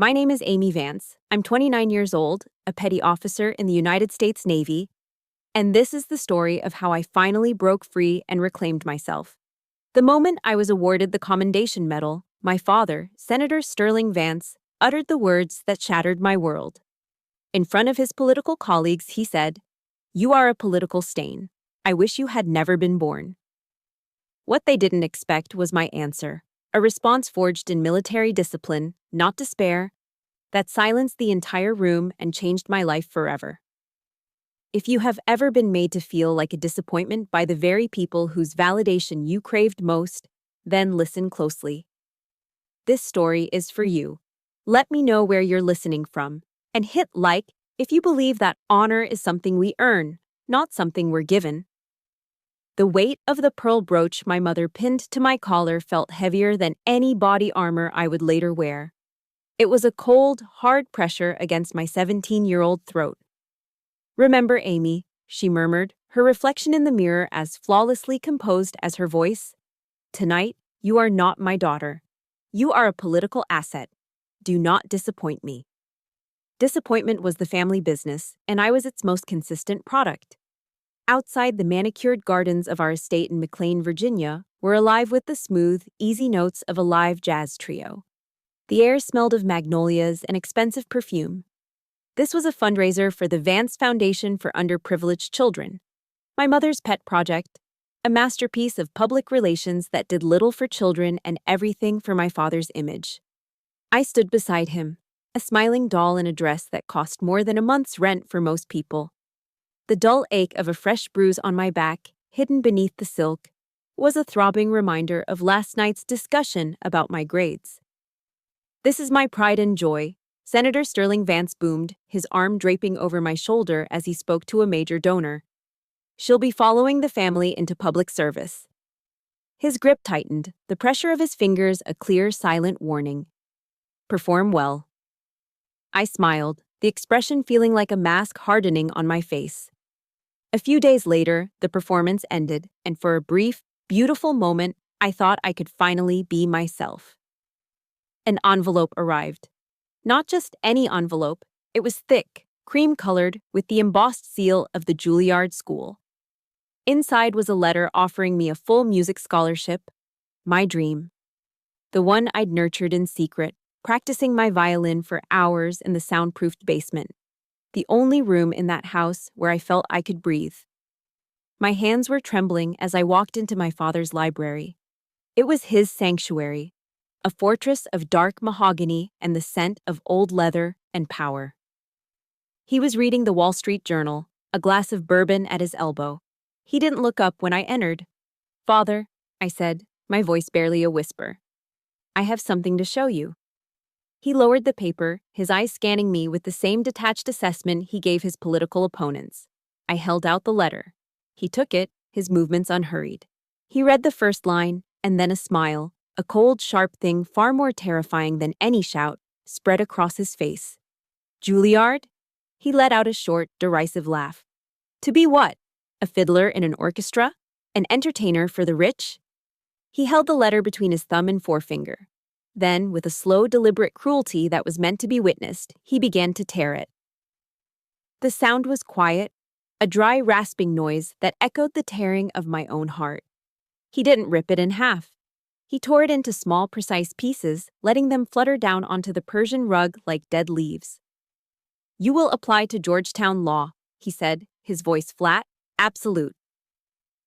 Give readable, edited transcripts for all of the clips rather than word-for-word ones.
My name is Amy Vance. I'm 29 years old, a petty officer in the United States Navy, and this is the story of how I finally broke free and reclaimed myself. The moment I was awarded the Commendation Medal, my father, Senator Sterling Vance, uttered the words that shattered my world. In front of his political colleagues, he said, "You are a political stain. I wish you had never been born." What they didn't expect was my answer, a response forged in military discipline, not despair, that silenced the entire room and changed my life forever. If you have ever been made to feel like a disappointment by the very people whose validation you craved most, then listen closely. This story is for you. Let me know where you're listening from, and hit like if you believe that honor is something we earn, not something we're given. The weight of the pearl brooch my mother pinned to my collar felt heavier than any body armor I would later wear. It was a cold, hard pressure against my 17-year-old throat. "Remember, Amy," she murmured, her reflection in the mirror as flawlessly composed as her voice. "Tonight, you are not my daughter. You are a political asset. Do not disappoint me." Disappointment was the family business, and I was its most consistent product. Outside, the manicured gardens of our estate in McLean, Virginia, were alive with the smooth, easy notes of a live jazz trio. The air smelled of magnolias and expensive perfume. This was a fundraiser for the Vance Foundation for Underprivileged Children, my mother's pet project, a masterpiece of public relations that did little for children and everything for my father's image. I stood beside him, a smiling doll in a dress that cost more than a month's rent for most people. The dull ache of a fresh bruise on my back, hidden beneath the silk, was a throbbing reminder of last night's discussion about my grades. "This is my pride and joy," Senator Sterling Vance boomed, his arm draping over my shoulder as he spoke to a major donor. "She'll be following the family into public service." His grip tightened, the pressure of his fingers a clear, silent warning. "Perform well." I smiled, the expression feeling like a mask hardening on my face. A few days later, the performance ended, and for a brief, beautiful moment, I thought I could finally be myself. An envelope arrived. Not just any envelope, it was thick, cream-colored, with the embossed seal of the Juilliard School. Inside was a letter offering me a full music scholarship, my dream. The one I'd nurtured in secret, practicing my violin for hours in the soundproofed basement, the only room in that house where I felt I could breathe. My hands were trembling as I walked into my father's library. It was his sanctuary, a fortress of dark mahogany and the scent of old leather and power. He was reading the Wall Street Journal, a glass of bourbon at his elbow. He didn't look up when I entered. "Father," I said, my voice barely a whisper, "I have something to show you." He lowered the paper, his eyes scanning me with the same detached assessment he gave his political opponents. I held out the letter. He took it, his movements unhurried. He read the first line, and then a smile, a cold, sharp thing far more terrifying than any shout, spread across his face. "Juilliard?" He let out a short, derisive laugh. "To be what? A fiddler in an orchestra? An entertainer for the rich?" He held the letter between his thumb and forefinger. Then, with a slow, deliberate cruelty that was meant to be witnessed, he began to tear it. The sound was quiet, a dry, rasping noise that echoed the tearing of my own heart. He didn't rip it in half. He tore it into small, precise pieces, letting them flutter down onto the Persian rug like dead leaves. "You will apply to Georgetown Law," he said, his voice flat, absolute.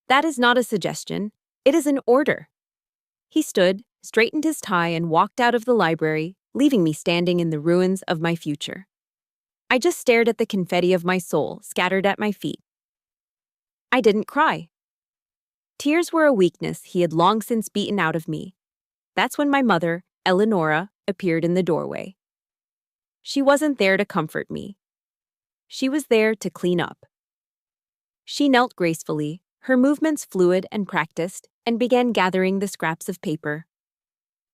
"That is not a suggestion. It is an order." He stood, straightened his tie, and walked out of the library, leaving me standing in the ruins of my future. I just stared at the confetti of my soul scattered at my feet. I didn't cry. Tears were a weakness he had long since beaten out of me. That's when my mother, Eleonora, appeared in the doorway. She wasn't there to comfort me. She was there to clean up. She knelt gracefully, her movements fluid and practiced, and began gathering the scraps of paper.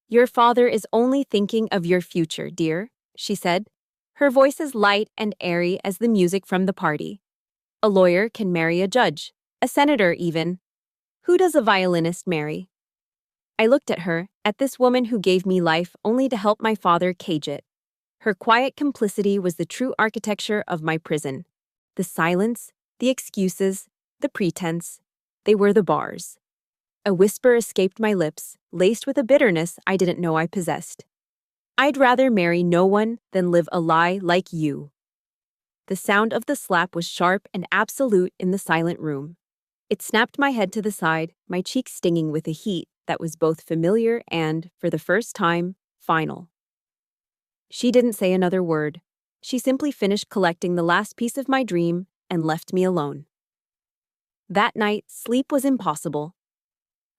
"Your father is only thinking of your future, dear," she said, her voice as light and airy as the music from the party. "A lawyer can marry a judge, a senator even. Who does a violinist marry?" I looked at her, at this woman who gave me life only to help my father cage it. Her quiet complicity was the true architecture of my prison. The silence, the excuses, the pretense, they were the bars. A whisper escaped my lips, laced with a bitterness I didn't know I possessed. I'd rather marry no one than live a lie like you. The sound of the slap was sharp and absolute in the silent room. It snapped my head to the side, my cheeks stinging with a heat that was both familiar and, for the first time, final. She didn't say another word. She simply finished collecting the last piece of my dream and left me alone. That night, sleep was impossible.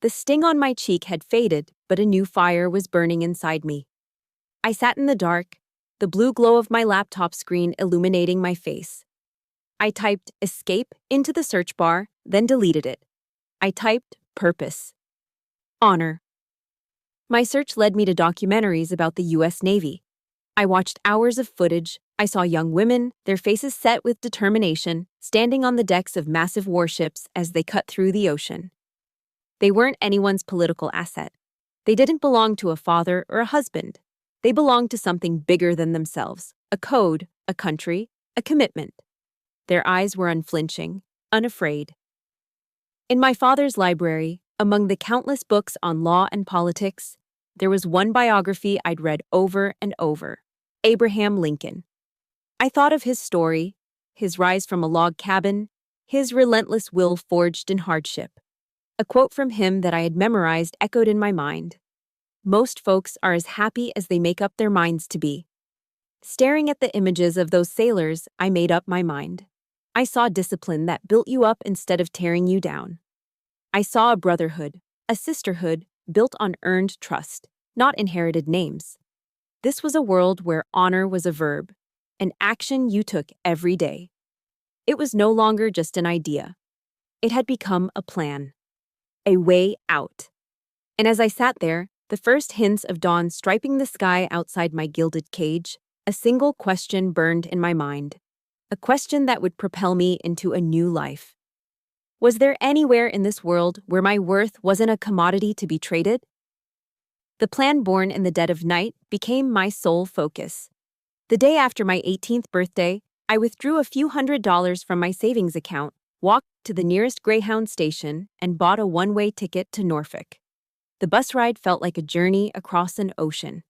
The sting on my cheek had faded, but a new fire was burning inside me. I sat in the dark, the blue glow of my laptop screen illuminating my face. I typed escape into the search bar, then deleted it. I typed purpose. Honor. My search led me to documentaries about the U.S. Navy. I watched hours of footage. I saw young women, their faces set with determination, standing on the decks of massive warships as they cut through the ocean. They weren't anyone's political asset. They didn't belong to a father or a husband. They belonged to something bigger than themselves, a code, a country, a commitment. Their eyes were unflinching, unafraid. In my father's library, among the countless books on law and politics, there was one biography I'd read over and over: Abraham Lincoln. I thought of his story, his rise from a log cabin, his relentless will forged in hardship. A quote from him that I had memorized echoed in my mind. Most folks are as happy as they make up their minds to be. Staring at the images of those sailors, I made up my mind. I saw discipline that built you up instead of tearing you down. I saw a brotherhood, a sisterhood, built on earned trust, not inherited names. This was a world where honor was a verb, an action you took every day. It was no longer just an idea. It had become a plan, a way out. And as I sat there, the first hints of dawn striping the sky outside my gilded cage, a single question burned in my mind, a question that would propel me into a new life. Was there anywhere in this world where my worth wasn't a commodity to be traded? The plan born in the dead of night became my sole focus. The day after my 18th birthday, I withdrew a few $100s from my savings account, walked to the nearest Greyhound station, and bought a one-way ticket to Norfolk. The bus ride felt like a journey across an ocean.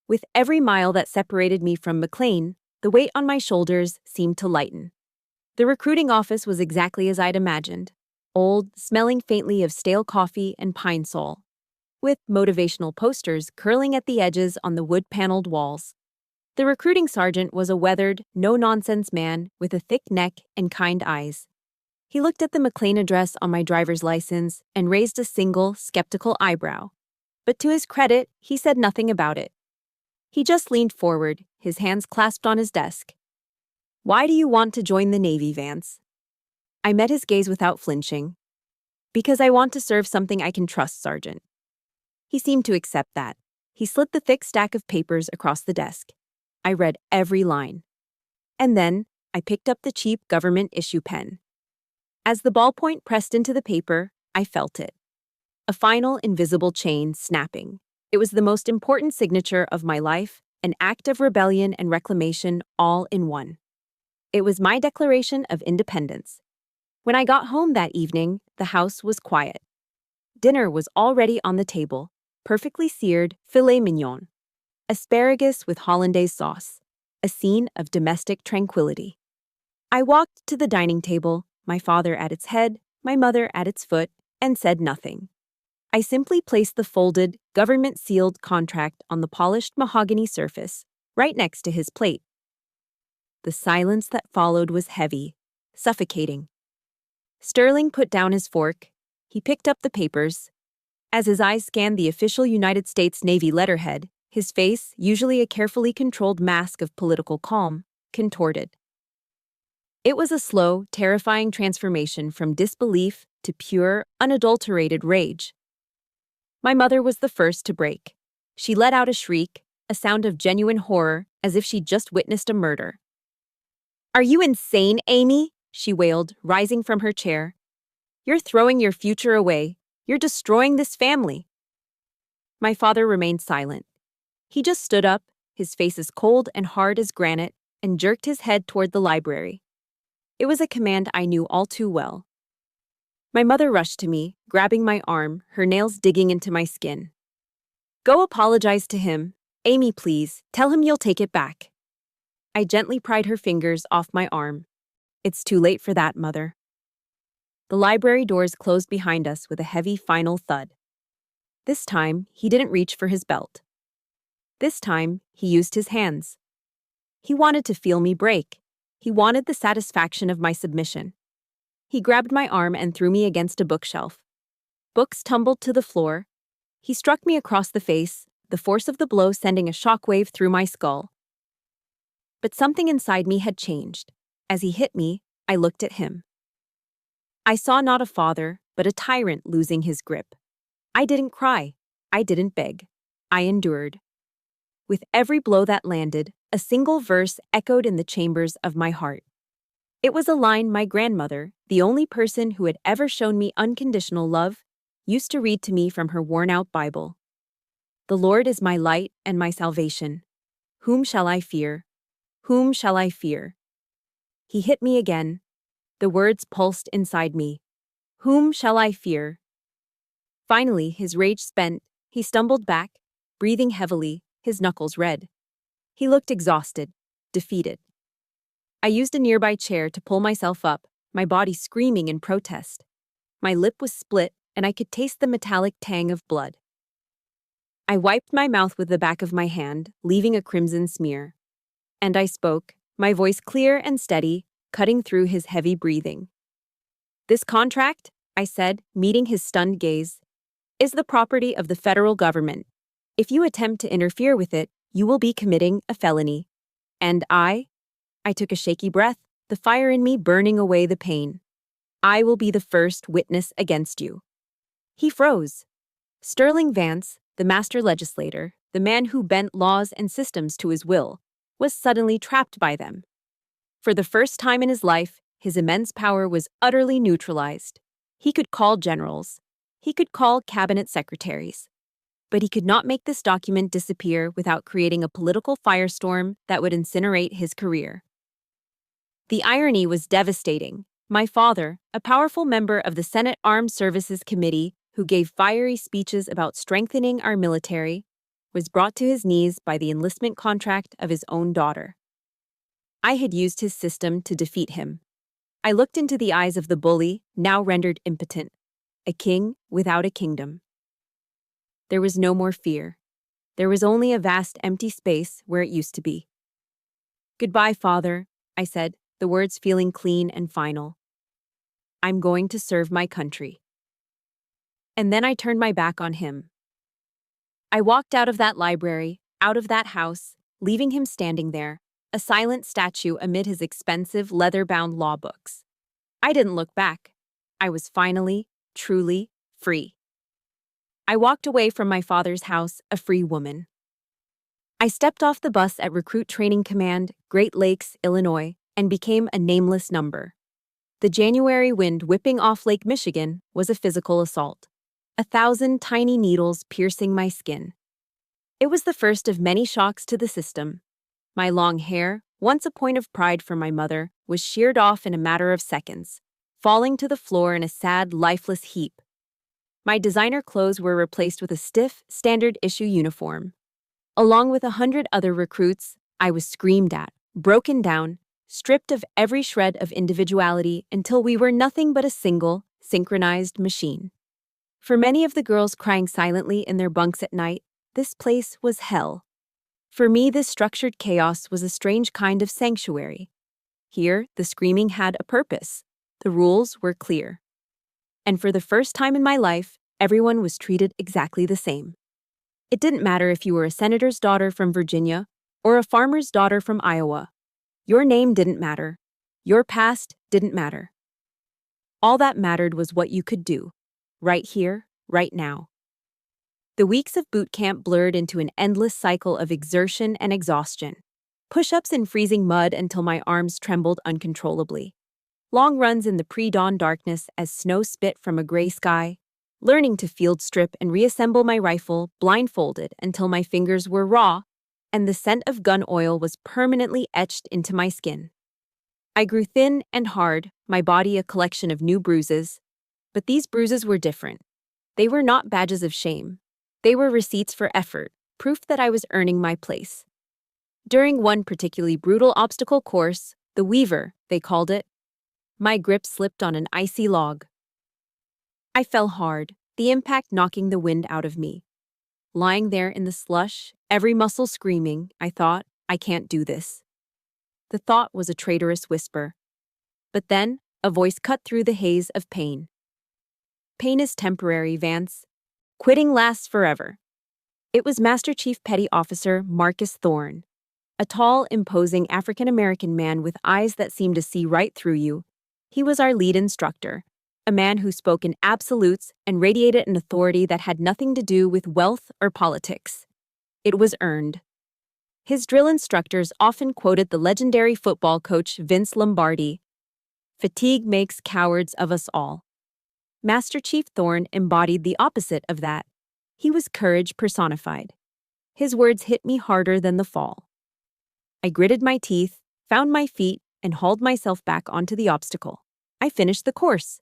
With every mile that separated me from McLean, the weight on my shoulders seemed to lighten. The recruiting office was exactly as I'd imagined, old, smelling faintly of stale coffee and pine sol, with motivational posters curling at the edges on the wood-paneled walls. The recruiting sergeant was a weathered, no-nonsense man with a thick neck and kind eyes. He looked at the McLean address on my driver's license and raised a single, skeptical eyebrow. But to his credit, he said nothing about it. He just leaned forward, his hands clasped on his desk. "Why do you want to join the Navy, Vance?" I met his gaze without flinching. "Because I want to serve something I can trust, Sergeant." He seemed to accept that. He slid the thick stack of papers across the desk. I read every line. And then, I picked up the cheap government issue pen. As the ballpoint pressed into the paper, I felt it. A final invisible chain snapping. It was the most important signature of my life, an act of rebellion and reclamation all in one. It was my declaration of independence. When I got home that evening, the house was quiet. Dinner was already on the table, perfectly seared filet mignon, asparagus with hollandaise sauce, a scene of domestic tranquility. I walked to the dining table, my father at its head, my mother at its foot, and said nothing. I simply placed the folded, government-sealed contract on the polished mahogany surface, right next to his plate. The silence that followed was heavy, suffocating. Sterling put down his fork. He picked up the papers. As his eyes scanned the official United States Navy letterhead, his face, usually a carefully controlled mask of political calm, contorted. It was a slow, terrifying transformation from disbelief to pure, unadulterated rage. My mother was the first to break. She let out a shriek, a sound of genuine horror, as if she'd just witnessed a murder. "Are you insane, Amy?" she wailed, rising from her chair. "You're throwing your future away. You're destroying this family." My father remained silent. He just stood up, his face as cold and hard as granite, and jerked his head toward the library. It was a command I knew all too well. My mother rushed to me, grabbing my arm, her nails digging into my skin. "Go apologize to him. Amy, please, tell him you'll take it back." I gently pried her fingers off my arm. "It's too late for that, Mother." The library doors closed behind us with a heavy final thud. This time, he didn't reach for his belt. This time, he used his hands. He wanted to feel me break. He wanted the satisfaction of my submission. He grabbed my arm and threw me against a bookshelf. Books tumbled to the floor. He struck me across the face, the force of the blow sending a shockwave through my skull. But something inside me had changed. As he hit me, I looked at him. I saw not a father, but a tyrant losing his grip. I didn't cry. I didn't beg. I endured. With every blow that landed, a single verse echoed in the chambers of my heart. It was a line my grandmother, the only person who had ever shown me unconditional love, used to read to me from her worn-out Bible. "The Lord is my light and my salvation. Whom shall I fear? Whom shall I fear?" He hit me again. The words pulsed inside me. "Whom shall I fear?" Finally, his rage spent, he stumbled back, breathing heavily, his knuckles red. He looked exhausted, defeated. I used a nearby chair to pull myself up, my body screaming in protest. My lip was split, and I could taste the metallic tang of blood. I wiped my mouth with the back of my hand, leaving a crimson smear. And I spoke, my voice clear and steady, cutting through his heavy breathing. "This contract," I said, meeting his stunned gaze, "is the property of the federal government. If you attempt to interfere with it, you will be committing a felony. And I took a shaky breath, the fire in me burning away the pain. "I will be the first witness against you." He froze. Sterling Vance, the master legislator, the man who bent laws and systems to his will, was suddenly trapped by them. For the first time in his life, his immense power was utterly neutralized. He could call generals. He could call cabinet secretaries. But he could not make this document disappear without creating a political firestorm that would incinerate his career. The irony was devastating. My father, a powerful member of the Senate Armed Services Committee who gave fiery speeches about strengthening our military, was brought to his knees by the enlistment contract of his own daughter. I had used his system to defeat him. I looked into the eyes of the bully, now rendered impotent, a king without a kingdom. There was no more fear. There was only a vast empty space where it used to be. "Goodbye, Father," I said, the words feeling clean and final. "I'm going to serve my country." And then I turned my back on him. I walked out of that library, out of that house, leaving him standing there, a silent statue amid his expensive leather-bound law books. I didn't look back. I was finally, truly, free. I walked away from my father's house a free woman. I stepped off the bus at Recruit Training Command, Great Lakes, Illinois, and became a nameless number. The January wind whipping off Lake Michigan was a physical assault. 1,000 tiny needles piercing my skin. It was the first of many shocks to the system. My long hair, once a point of pride for my mother, was sheared off in a matter of seconds, falling to the floor in a sad, lifeless heap. My designer clothes were replaced with a stiff, standard-issue uniform. Along with 100 other recruits, I was screamed at, broken down, stripped of every shred of individuality until we were nothing but a single, synchronized machine. For many of the girls crying silently in their bunks at night, this place was hell. For me, this structured chaos was a strange kind of sanctuary. Here, the screaming had a purpose. The rules were clear. And for the first time in my life, everyone was treated exactly the same. It didn't matter if you were a senator's daughter from Virginia or a farmer's daughter from Iowa. Your name didn't matter. Your past didn't matter. All that mattered was what you could do. Right here, right now. The weeks of boot camp blurred into an endless cycle of exertion and exhaustion. Push-ups in freezing mud until my arms trembled uncontrollably. Long runs in the pre-dawn darkness as snow spit from a gray sky. Learning to field strip and reassemble my rifle blindfolded until my fingers were raw and the scent of gun oil was permanently etched into my skin. I grew thin and hard, my body a collection of new bruises. But these bruises were different. They were not badges of shame. They were receipts for effort, proof that I was earning my place. During one particularly brutal obstacle course, the Weaver, they called it, my grip slipped on an icy log. I fell hard, the impact knocking the wind out of me. Lying there in the slush, every muscle screaming, I thought, I can't do this. The thought was a traitorous whisper. But then, a voice cut through the haze of pain. Pain is temporary, Vance. Quitting lasts forever. It was Master Chief Petty Officer Marcus Thorne, a tall, imposing African-American man with eyes that seemed to see right through you. He was our lead instructor, a man who spoke in absolutes and radiated an authority that had nothing to do with wealth or politics. It was earned. His drill instructors often quoted the legendary football coach Vince Lombardi, "Fatigue makes cowards of us all." Master Chief Thorne embodied the opposite of that. He was courage personified. His words hit me harder than the fall. I gritted my teeth, found my feet, and hauled myself back onto the obstacle. I finished the course.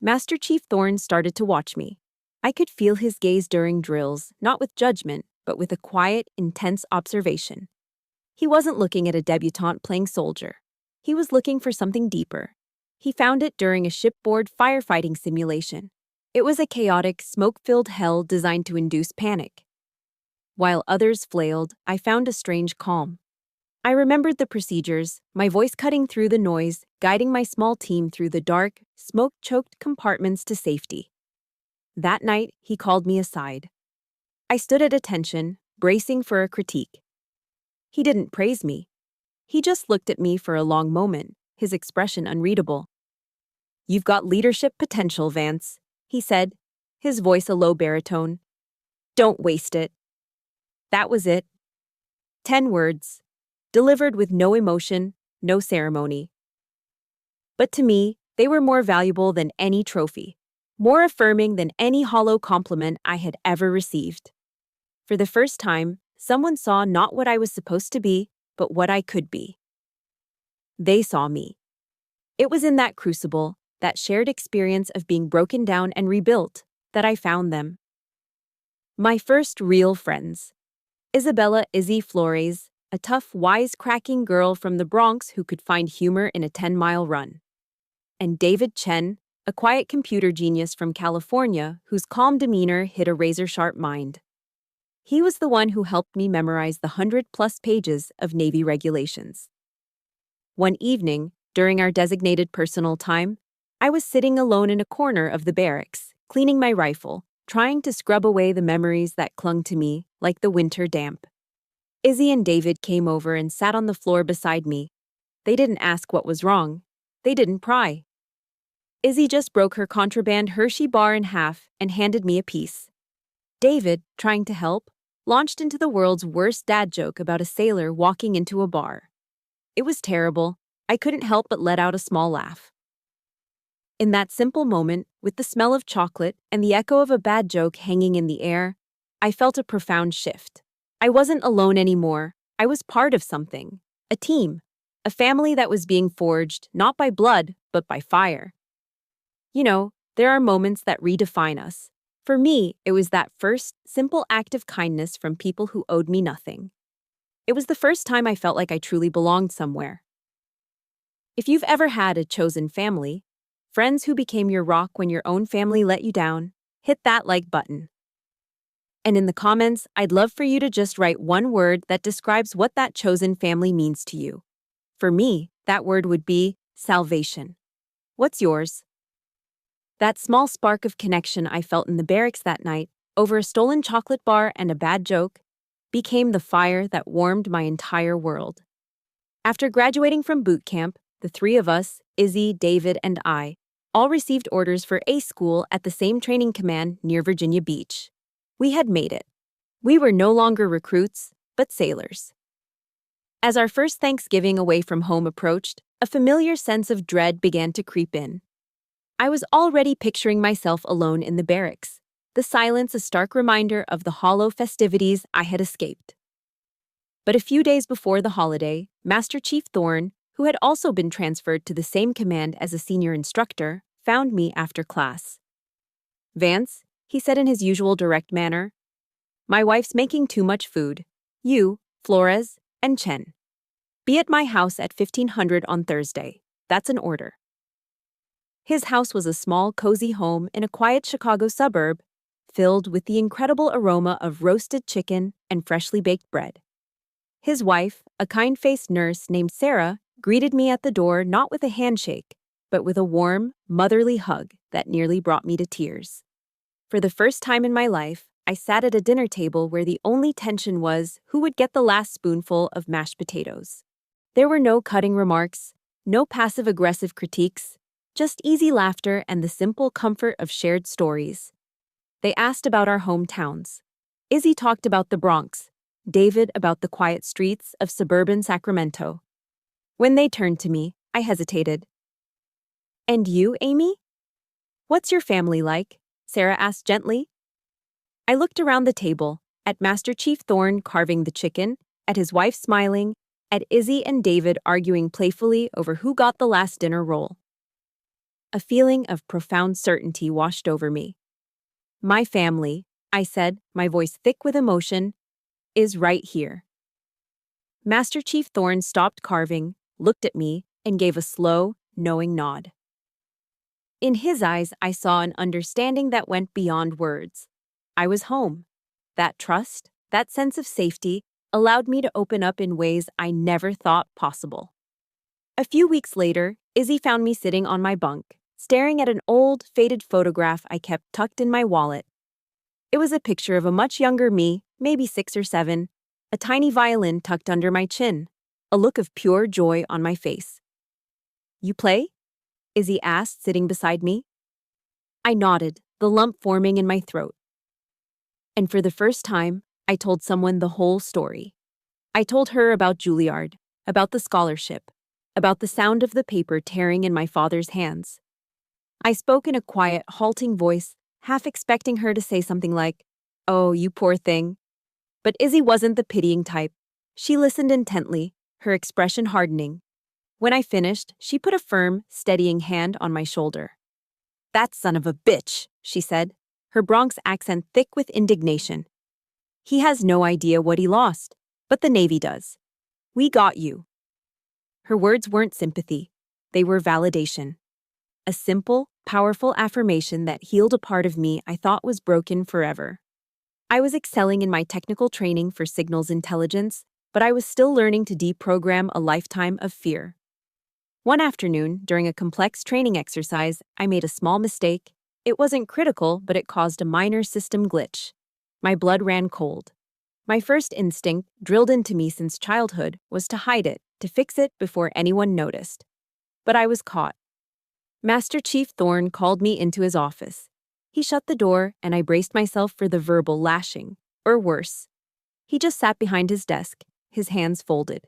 Master Chief Thorne started to watch me. I could feel his gaze during drills, not with judgment, but with a quiet, intense observation. He wasn't looking at a debutante playing soldier. He was looking for something deeper. He found it during a shipboard firefighting simulation. It was a chaotic, smoke-filled hell designed to induce panic. While others flailed, I found a strange calm. I remembered the procedures, my voice cutting through the noise, guiding my small team through the dark, smoke-choked compartments to safety. That night, he called me aside. I stood at attention, bracing for a critique. He didn't praise me. He just looked at me for a long moment, his expression unreadable. "You've got leadership potential, Vance," he said, his voice a low baritone. "Don't waste it." That was it. 10 words, delivered with no emotion, no ceremony. But to me, they were more valuable than any trophy, more affirming than any hollow compliment I had ever received. For the first time, someone saw not what I was supposed to be, but what I could be. They saw me. It was in that crucible, that shared experience of being broken down and rebuilt, that I found them. My first real friends. Isabella Izzy Flores, a tough, wisecracking girl from the Bronx who could find humor in a 10-mile run. And David Chen, a quiet computer genius from California whose calm demeanor hid a razor-sharp mind. He was the one who helped me memorize the 100-plus pages of Navy regulations. One evening, during our designated personal time, I was sitting alone in a corner of the barracks, cleaning my rifle, trying to scrub away the memories that clung to me like the winter damp. Izzy and David came over and sat on the floor beside me. They didn't ask what was wrong. They didn't pry. Izzy just broke her contraband Hershey bar in half and handed me a piece. David, trying to help, launched into the world's worst dad joke about a sailor walking into a bar. It was terrible. I couldn't help but let out a small laugh. In that simple moment, with the smell of chocolate and the echo of a bad joke hanging in the air, I felt a profound shift. I wasn't alone anymore. I was part of something. A team. A family that was being forged, not by blood, but by fire. You know, there are moments that redefine us. For me, it was that first, simple act of kindness from people who owed me nothing. It was the first time I felt like I truly belonged somewhere. If you've ever had a chosen family, friends who became your rock when your own family let you down, hit that like button. And in the comments, I'd love for you to just write one word that describes what that chosen family means to you. For me, that word would be salvation. What's yours? That small spark of connection I felt in the barracks that night, over a stolen chocolate bar and a bad joke, became the fire that warmed my entire world. After graduating from boot camp, the three of us, Izzy, David, and I, all received orders for A school at the same training command near Virginia Beach. We had made it. We were no longer recruits, but sailors. As our first Thanksgiving away from home approached, a familiar sense of dread began to creep in. I was already picturing myself alone in the barracks, the silence a stark reminder of the hollow festivities I had escaped. But a few days before the holiday, Master Chief Thorne, who had also been transferred to the same command as a senior instructor, found me after class. "Vance," he said in his usual direct manner, "my wife's making too much food. You, Flores, and Chen. Be at my house at 1500 on Thursday. That's an order." His house was a small, cozy home in a quiet Chicago suburb, filled with the incredible aroma of roasted chicken and freshly baked bread. His wife, a kind-faced nurse named Sarah, greeted me at the door not with a handshake, but with a warm, motherly hug that nearly brought me to tears. For the first time in my life, I sat at a dinner table where the only tension was who would get the last spoonful of mashed potatoes. There were no cutting remarks, no passive-aggressive critiques, just easy laughter and the simple comfort of shared stories. They asked about our hometowns. Izzy talked about the Bronx, David about the quiet streets of suburban Sacramento. When they turned to me, I hesitated. "And you, Amy? What's your family like?" Sarah asked gently. I looked around the table, at Master Chief Thorne carving the chicken, at his wife smiling, at Izzy and David arguing playfully over who got the last dinner roll. A feeling of profound certainty washed over me. "My family," I said, my voice thick with emotion, "is right here." Master Chief Thorne stopped carving, looked at me, and gave a slow, knowing nod. In his eyes, I saw an understanding that went beyond words. I was home. That trust, that sense of safety, allowed me to open up in ways I never thought possible. A few weeks later, Izzy found me sitting on my bunk, staring at an old, faded photograph I kept tucked in my wallet. It was a picture of a much younger me, maybe 6 or 7, a tiny violin tucked under my chin, a look of pure joy on my face. "You play?" Izzy asked, sitting beside me. I nodded, the lump forming in my throat. And for the first time, I told someone the whole story. I told her about Juilliard, about the scholarship, about the sound of the paper tearing in my father's hands. I spoke in a quiet, halting voice, half expecting her to say something like, "Oh, you poor thing." But Izzy wasn't the pitying type. She listened intently, her expression hardening. When I finished, she put a firm, steadying hand on my shoulder. "That son of a bitch," she said, her Bronx accent thick with indignation. "He has no idea what he lost, but the Navy does. We got you." Her words weren't sympathy. They were validation. A simple, powerful affirmation that healed a part of me I thought was broken forever. I was excelling in my technical training for signals intelligence, but I was still learning to deprogram a lifetime of fear. One afternoon, during a complex training exercise, I made a small mistake. It wasn't critical, but it caused a minor system glitch. My blood ran cold. My first instinct, drilled into me since childhood, was to hide it, to fix it before anyone noticed. But I was caught. Master Chief Thorne called me into his office. He shut the door, and I braced myself for the verbal lashing, or worse. He just sat behind his desk, his hands folded.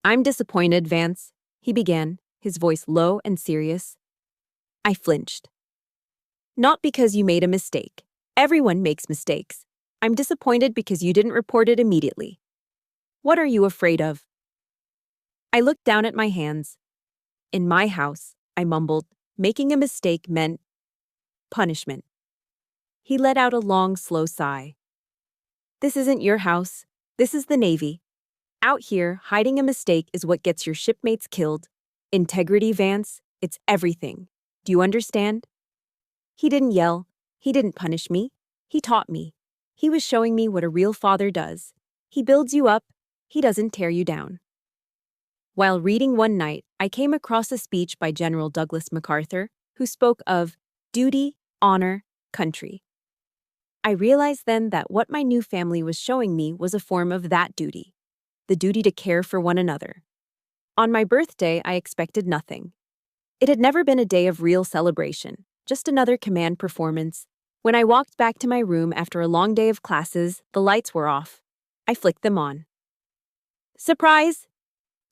"I'm disappointed, Vance," he began, his voice low and serious. I flinched. "Not because you made a mistake. Everyone makes mistakes. I'm disappointed because you didn't report it immediately. What are you afraid of?" I looked down at my hands. "In my house," I mumbled, "making a mistake meant punishment." He let out a long, slow sigh. "This isn't your house. This is the Navy. Out here, hiding a mistake is what gets your shipmates killed. Integrity, Vance, it's everything. Do you understand?" He didn't yell. He didn't punish me. He taught me. He was showing me what a real father does. He builds you up. He doesn't tear you down. While reading one night, I came across a speech by General Douglas MacArthur, who spoke of duty, honor, country. I realized then that what my new family was showing me was a form of that duty, the duty to care for one another. On my birthday, I expected nothing. It had never been a day of real celebration, just another command performance. When I walked back to my room after a long day of classes, the lights were off. I flicked them on. Surprise!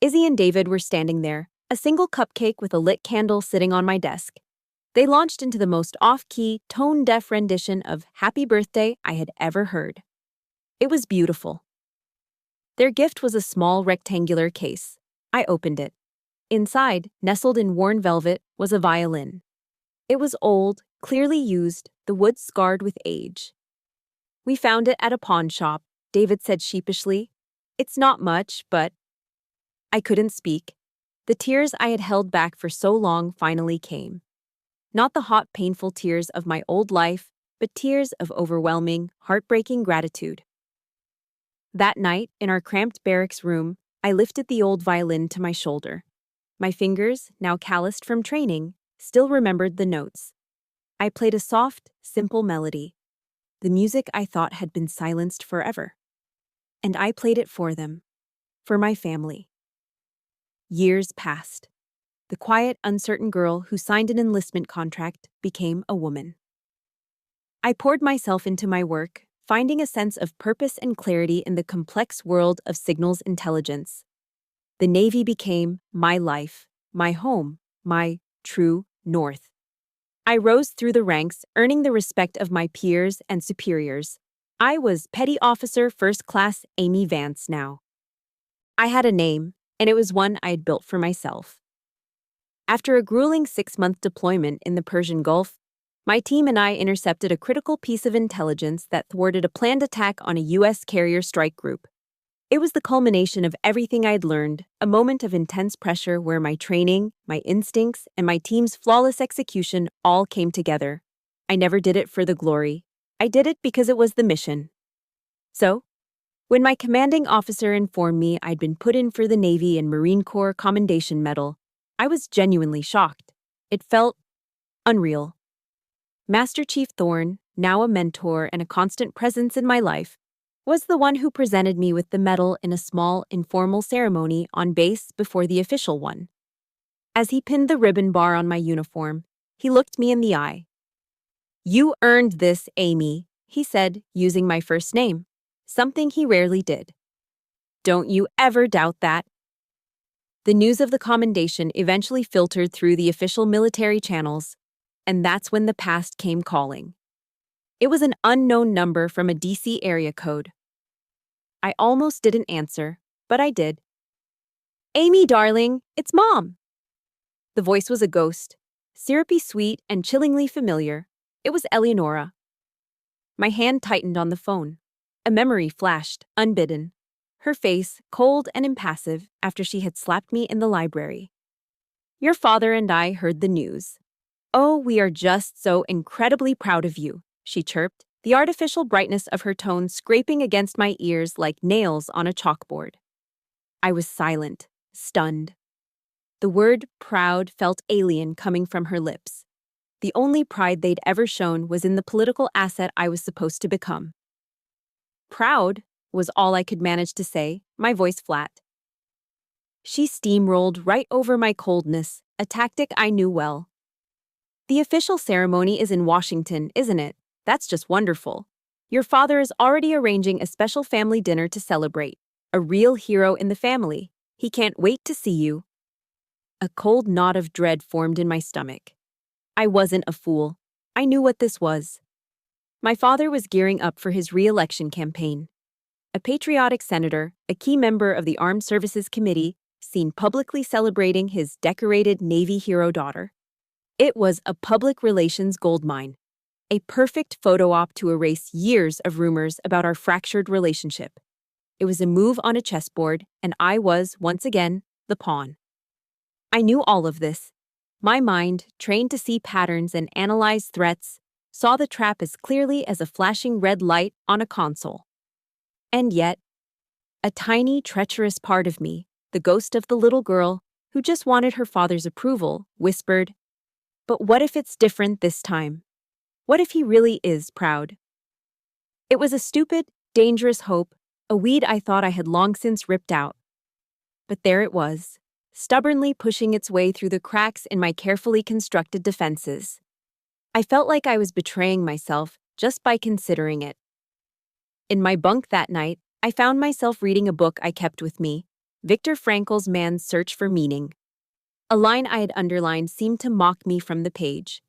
Izzy and David were standing there, a single cupcake with a lit candle sitting on my desk. They launched into the most off-key, tone-deaf rendition of Happy Birthday I had ever heard. It was beautiful. Their gift was a small rectangular case. I opened it. Inside, nestled in worn velvet, was a violin. It was old, clearly used, the wood scarred with age. "We found it at a pawn shop," David said sheepishly. "It's not much, but—" I couldn't speak. The tears I had held back for so long finally came. Not the hot, painful tears of my old life, but tears of overwhelming, heartbreaking gratitude. That night, in our cramped barracks room, I lifted the old violin to my shoulder. My fingers, now calloused from training, still remembered the notes. I played a soft, simple melody, the music I thought had been silenced forever. And I played it for them, for my family. Years passed. The quiet, uncertain girl who signed an enlistment contract became a woman. I poured myself into my work, finding a sense of purpose and clarity in the complex world of signals intelligence. The Navy became my life, my home, my true north. I rose through the ranks, earning the respect of my peers and superiors. I was Petty Officer First Class Amy Vance now. I had a name, and it was one I had built for myself. After a grueling 6-month deployment in the Persian Gulf, my team and I intercepted a critical piece of intelligence that thwarted a planned attack on a U.S. carrier strike group. It was the culmination of everything I'd learned, a moment of intense pressure where my training, my instincts, and my team's flawless execution all came together. I never did it for the glory. I did it because it was the mission. So, when my commanding officer informed me I'd been put in for the Navy and Marine Corps Commendation Medal, I was genuinely shocked. It felt unreal. Master Chief Thorne, now a mentor and a constant presence in my life, was the one who presented me with the medal in a small, informal ceremony on base before the official one. As he pinned the ribbon bar on my uniform, he looked me in the eye. "You earned this, Amy," he said, using my first name, something he rarely did. "Don't you ever doubt that." The news of the commendation eventually filtered through the official military channels, and that's when the past came calling. It was an unknown number from a DC area code. I almost didn't answer, but I did. "Amy, darling, it's Mom." The voice was a ghost, syrupy sweet and chillingly familiar. It was Eleonora. My hand tightened on the phone. A memory flashed, unbidden. Her face, cold and impassive, after she had slapped me in the library. "Your father and I heard the news. Oh, we are just so incredibly proud of you," she chirped, the artificial brightness of her tone scraping against my ears like nails on a chalkboard. I was silent, stunned. The word proud felt alien coming from her lips. The only pride they'd ever shown was in the political asset I was supposed to become. "Proud," was all I could manage to say, my voice flat. She steamrolled right over my coldness, a tactic I knew well. "The official ceremony is in Washington, isn't it? That's just wonderful. Your father is already arranging a special family dinner to celebrate. A real hero in the family. He can't wait to see you." A cold knot of dread formed in my stomach. I wasn't a fool. I knew what this was. My father was gearing up for his re-election campaign. A patriotic senator, a key member of the Armed Services Committee, seen publicly celebrating his decorated Navy hero daughter. It was a public relations goldmine. A perfect photo op to erase years of rumors about our fractured relationship. It was a move on a chessboard, and I was, once again, the pawn. I knew all of this. My mind, trained to see patterns and analyze threats, saw the trap as clearly as a flashing red light on a console. And yet, a tiny, treacherous part of me, the ghost of the little girl who just wanted her father's approval, whispered, "But what if it's different this time? What if he really is proud?" It was a stupid, dangerous hope, a weed I thought I had long since ripped out. But there it was, stubbornly pushing its way through the cracks in my carefully constructed defenses. I felt like I was betraying myself just by considering it. In my bunk that night, I found myself reading a book I kept with me, Viktor Frankl's Man's Search for Meaning. A line I had underlined seemed to mock me from the page.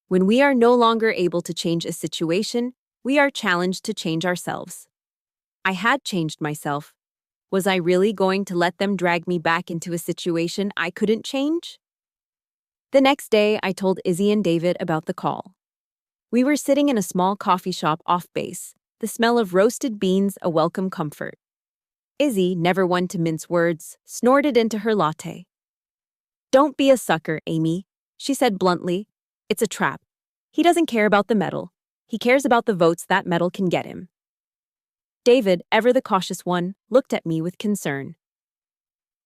When we are no longer able to change a situation, we are challenged to change ourselves. I had changed myself. Was I really going to let them drag me back into a situation I couldn't change? The next day, I told Izzy and David about the call. We were sitting in a small coffee shop off base, the smell of roasted beans a welcome comfort. Izzy, never one to mince words, snorted into her latte. "Don't be a sucker, Amy," she said bluntly. "It's a trap. He doesn't care about the medal. He cares about the votes that medal can get him." David, ever the cautious one, looked at me with concern.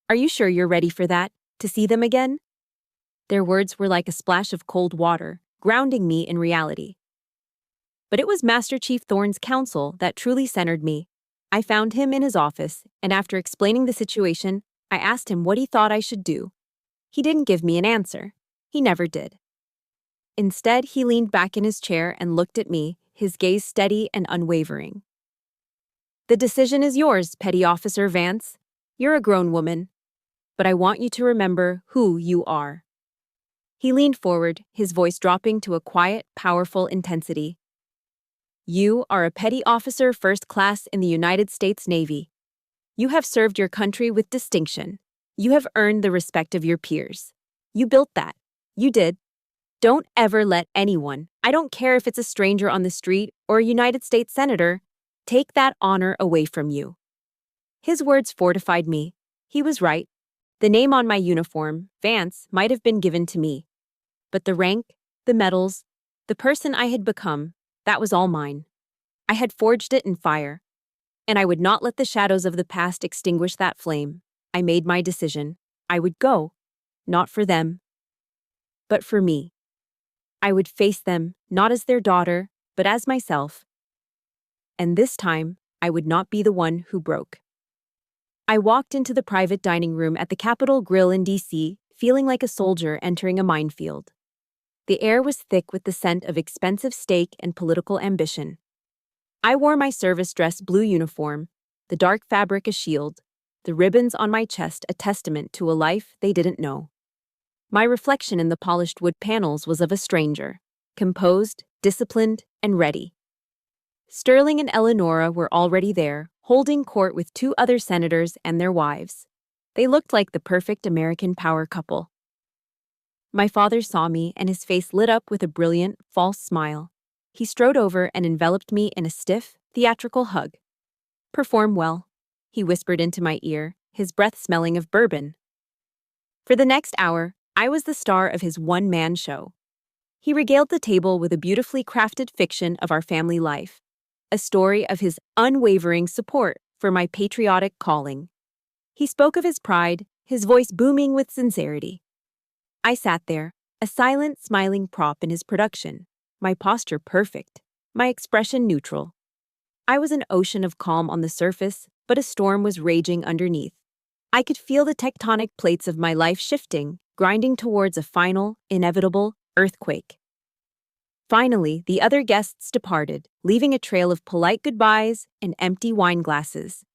"Are you sure you're ready for that, to see them again?" Their words were like a splash of cold water, grounding me in reality. But it was Master Chief Thorne's counsel that truly centered me. I found him in his office, and after explaining the situation, I asked him what he thought I should do. He didn't give me an answer. He never did. Instead, he leaned back in his chair and looked at me, his gaze steady and unwavering. "The decision is yours, Petty Officer Vance. You're a grown woman. But I want you to remember who you are." He leaned forward, his voice dropping to a quiet, powerful intensity. "You are a petty officer first class in the United States Navy. You have served your country with distinction. You have earned the respect of your peers. You built that. You did. Don't ever let anyone, I don't care if it's a stranger on the street or a United States senator, take that honor away from you." His words fortified me. He was right. The name on my uniform, Vance, might have been given to me. But the rank, the medals, the person I had become, that was all mine. I had forged it in fire. And I would not let the shadows of the past extinguish that flame. I made my decision. I would go, not for them, but for me. I would face them, not as their daughter, but as myself. And this time, I would not be the one who broke. I walked into the private dining room at the Capitol Grill in D.C., feeling like a soldier entering a minefield. The air was thick with the scent of expensive steak and political ambition. I wore my service dress blue uniform, the dark fabric a shield, the ribbons on my chest a testament to a life they didn't know. My reflection in the polished wood panels was of a stranger, composed, disciplined, and ready. Sterling and Eleonora were already there, holding court with two other senators and their wives. They looked like the perfect American power couple. My father saw me, and his face lit up with a brilliant, false smile. He strode over and enveloped me in a stiff, theatrical hug. "Perform well," he whispered into my ear, his breath smelling of bourbon. For the next hour, I was the star of his one-man show. He regaled the table with a beautifully crafted fiction of our family life, a story of his unwavering support for my patriotic calling. He spoke of his pride, his voice booming with sincerity. I sat there, a silent, smiling prop in his production, my posture perfect, my expression neutral. I was an ocean of calm on the surface, but a storm was raging underneath. I could feel the tectonic plates of my life shifting, grinding towards a final, inevitable earthquake. Finally, the other guests departed, leaving a trail of polite goodbyes and empty wine glasses.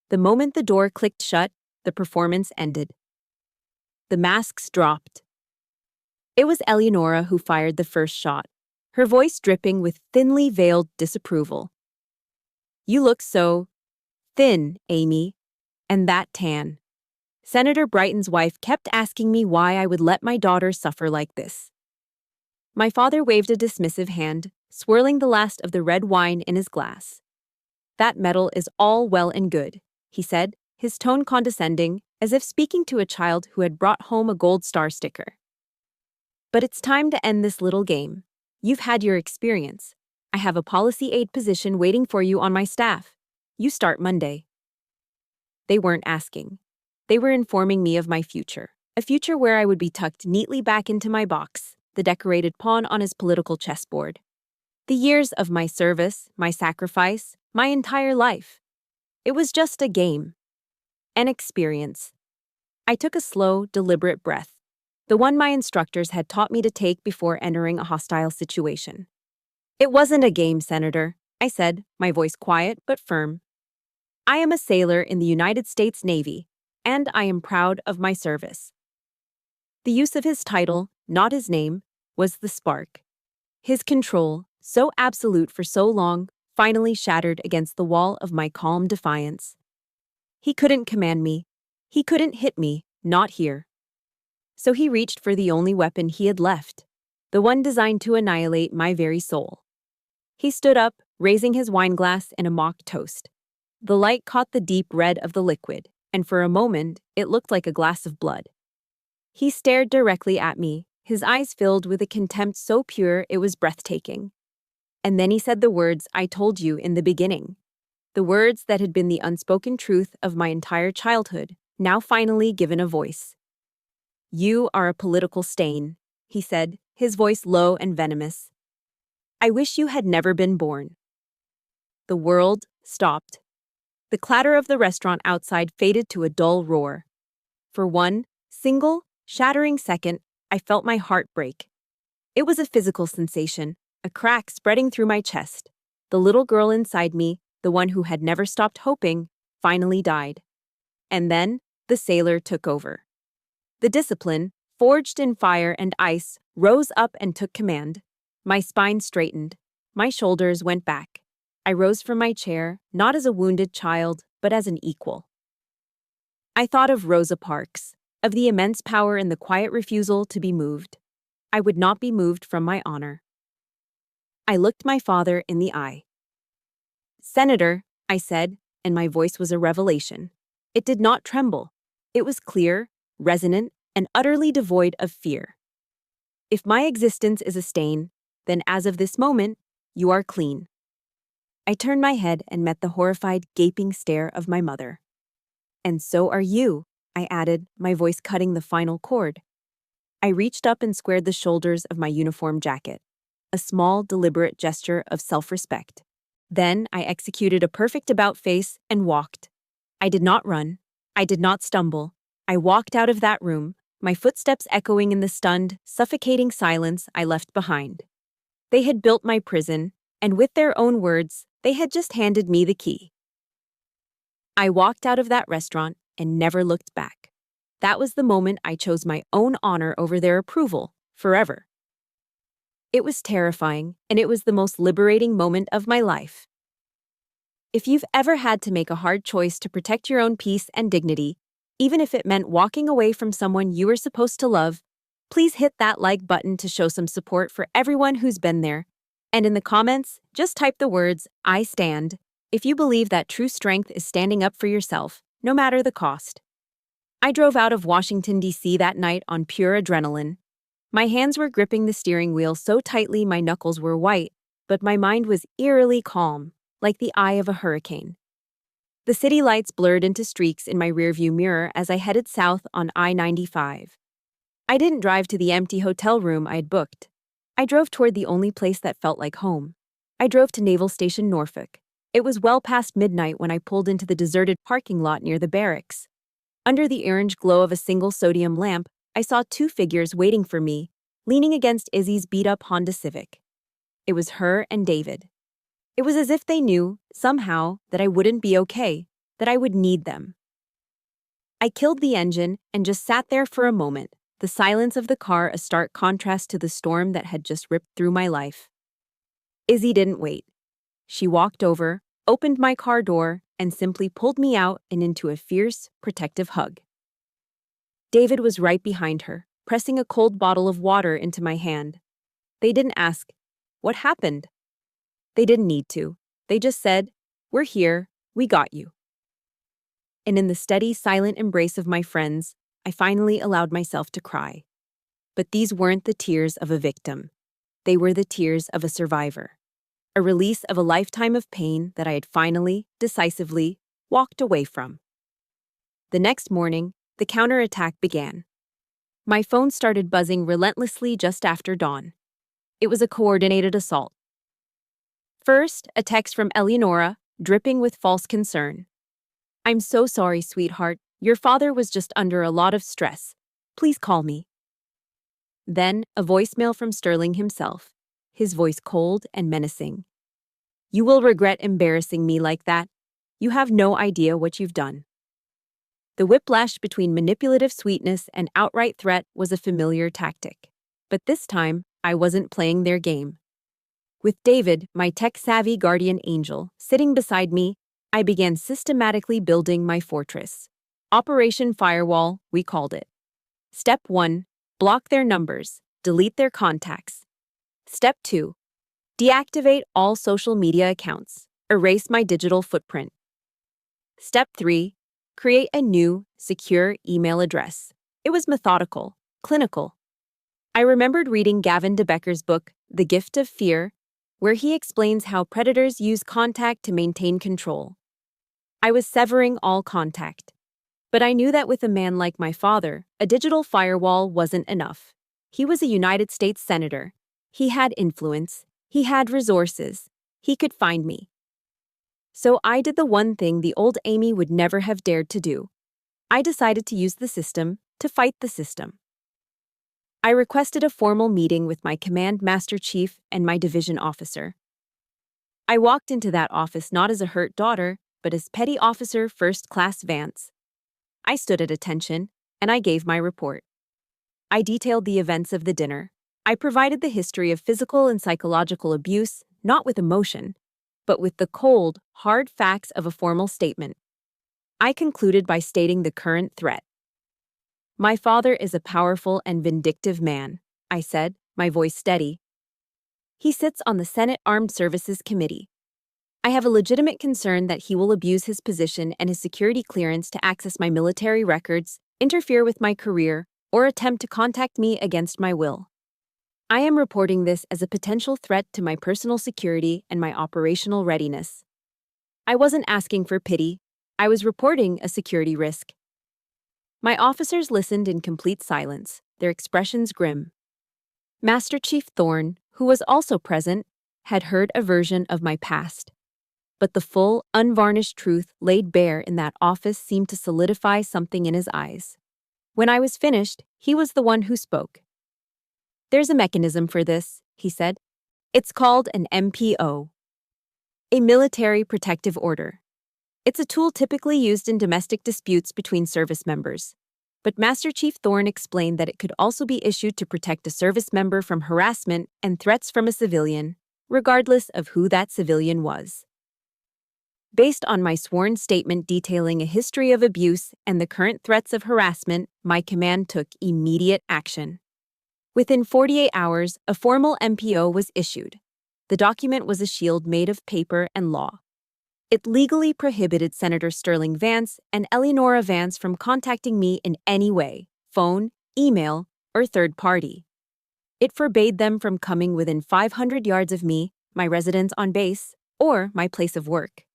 The moment the door clicked shut, the performance ended. The masks dropped. It was Eleonora who fired the first shot, her voice dripping with thinly veiled disapproval. "You look so thin, Amy, and that tan." Senator Brighton's wife kept asking me why I would let my daughter suffer like this. My father waved a dismissive hand, swirling the last of the red wine in his glass. "That medal is all well and good," he said, his tone condescending, as if speaking to a child who had brought home a gold star sticker. "But it's time to end this little game. You've had your experience. I have a policy aide position waiting for you on my staff. You start Monday." They weren't asking. They were informing me of my future, a future where I would be tucked neatly back into my box, the decorated pawn on his political chessboard. The years of my service, my sacrifice, my entire life. It was just a game. An experience. I took a slow, deliberate breath, the one my instructors had taught me to take before entering a hostile situation. "It wasn't a game, Senator," I said, my voice quiet but firm. "I am a sailor in the United States Navy, and I am proud of my service." The use of his title, not his name, was the spark. His control, so absolute for so long, finally shattered against the wall of my calm defiance. He couldn't command me. He couldn't hit me, not here. So he reached for the only weapon he had left, the one designed to annihilate my very soul. He stood up, raising his wineglass in a mock toast. The light caught the deep red of the liquid, and for a moment, it looked like a glass of blood. He stared directly at me, his eyes filled with a contempt so pure it was breathtaking. And then he said the words I told you in the beginning. The words that had been the unspoken truth of my entire childhood, now finally given a voice. "You are a political stain," he said, his voice low and venomous. "I wish you had never been born." The world stopped. The clatter of the restaurant outside faded to a dull roar. For one single, shattering second, I felt my heart break. It was a physical sensation, a crack spreading through my chest. The little girl inside me, the one who had never stopped hoping, finally died. And then, the sailor took over. The discipline, forged in fire and ice, rose up and took command. My spine straightened. My shoulders went back. I rose from my chair, not as a wounded child, but as an equal. I thought of Rosa Parks, of the immense power in the quiet refusal to be moved. I would not be moved from my honor. I looked my father in the eye. "Senator," I said, and my voice was a revelation. It did not tremble. It was clear, resonant, and utterly devoid of fear. "If my existence is a stain, then as of this moment, you are clean." I turned my head and met the horrified, gaping stare of my mother. "And so are you," I added, my voice cutting the final chord. I reached up and squared the shoulders of my uniform jacket, a small, deliberate gesture of self-respect. Then I executed a perfect about-face and walked. I did not run. I did not stumble. I walked out of that room, my footsteps echoing in the stunned, suffocating silence I left behind. They had built my prison, and with their own words, they had just handed me the key. I walked out of that restaurant and never looked back. That was the moment I chose my own honor over their approval, forever. It was terrifying, and it was the most liberating moment of my life. If you've ever had to make a hard choice to protect your own peace and dignity, even if it meant walking away from someone you were supposed to love, please hit that like button to show some support for everyone who's been there. And in the comments, just type the words, "I stand," if you believe that true strength is standing up for yourself, no matter the cost. I drove out of Washington, D.C. that night on pure adrenaline. My hands were gripping the steering wheel so tightly my knuckles were white, but my mind was eerily calm, like the eye of a hurricane. The city lights blurred into streaks in my rearview mirror as I headed south on I-95. I didn't drive to the empty hotel room I'd booked. I drove toward the only place that felt like home. I drove to Naval Station Norfolk. It was well past midnight when I pulled into the deserted parking lot near the barracks. Under the orange glow of a single sodium lamp, I saw two figures waiting for me, leaning against Izzy's beat-up Honda Civic. It was her and David. It was as if they knew, somehow, that I wouldn't be okay, that I would need them. I killed the engine and just sat there for a moment, the silence of the car a stark contrast to the storm that had just ripped through my life. Izzy didn't wait. She walked over, opened my car door, and simply pulled me out and into a fierce, protective hug. David was right behind her, pressing a cold bottle of water into my hand. They didn't ask, "What happened?" They didn't need to. They just said, "We're here, we got you." And in the steady, silent embrace of my friends, I finally allowed myself to cry. But these weren't the tears of a victim. They were the tears of a survivor. A release of a lifetime of pain that I had finally, decisively, walked away from. The next morning, the counterattack began. My phone started buzzing relentlessly just after dawn. It was a coordinated assault. First, a text from Eleonora, dripping with false concern. "I'm so sorry, sweetheart. Your father was just under a lot of stress. Please call me." Then, a voicemail from Sterling himself, his voice cold and menacing. "You will regret embarrassing me like that. You have no idea what you've done." The whiplash between manipulative sweetness and outright threat was a familiar tactic. But this time, I wasn't playing their game. With David, my tech-savvy guardian angel, sitting beside me, I began systematically building my fortress. Operation Firewall, we called it. Step 1. Block their numbers. Delete their contacts. Step 2. Deactivate all social media accounts. Erase my digital footprint. Step 3. Create a new, secure email address. It was methodical, clinical. I remembered reading Gavin de Becker's book, The Gift of Fear, where he explains how predators use contact to maintain control. I was severing all contact. But I knew that with a man like my father, a digital firewall wasn't enough. He was a United States Senator. He had influence. He had resources. He could find me. So I did the one thing the old Amy would never have dared to do. I decided to use the system to fight the system. I requested a formal meeting with my command master chief and my division officer. I walked into that office not as a hurt daughter, but as Petty Officer First Class Vance. I stood at attention, and I gave my report. I detailed the events of the dinner. I provided the history of physical and psychological abuse, not with emotion, but with the cold, hard facts of a formal statement. I concluded by stating the current threat. My father is a powerful and vindictive man, I said, my voice steady. He sits on the Senate Armed Services Committee. I have a legitimate concern that he will abuse his position and his security clearance to access my military records, interfere with my career, or attempt to contact me against my will. I am reporting this as a potential threat to my personal security and my operational readiness. I wasn't asking for pity. I was reporting a security risk. My officers listened in complete silence, their expressions grim. Master Chief Thorne, who was also present, had heard a version of my past. But the full, unvarnished truth laid bare in that office seemed to solidify something in his eyes. When I was finished, he was the one who spoke. There's a mechanism for this, he said. It's called an MPO, a military protective order. It's a tool typically used in domestic disputes between service members. But Master Chief Thorne explained that it could also be issued to protect a service member from harassment and threats from a civilian, regardless of who that civilian was. Based on my sworn statement detailing a history of abuse and the current threats of harassment, my command took immediate action. Within 48 hours, a formal MPO was issued. The document was a shield made of paper and law. It legally prohibited Senator Sterling Vance and Eleanora Vance from contacting me in any way, phone, email, or third party. It forbade them from coming within 500 yards of me, my residence on base, or my place of work.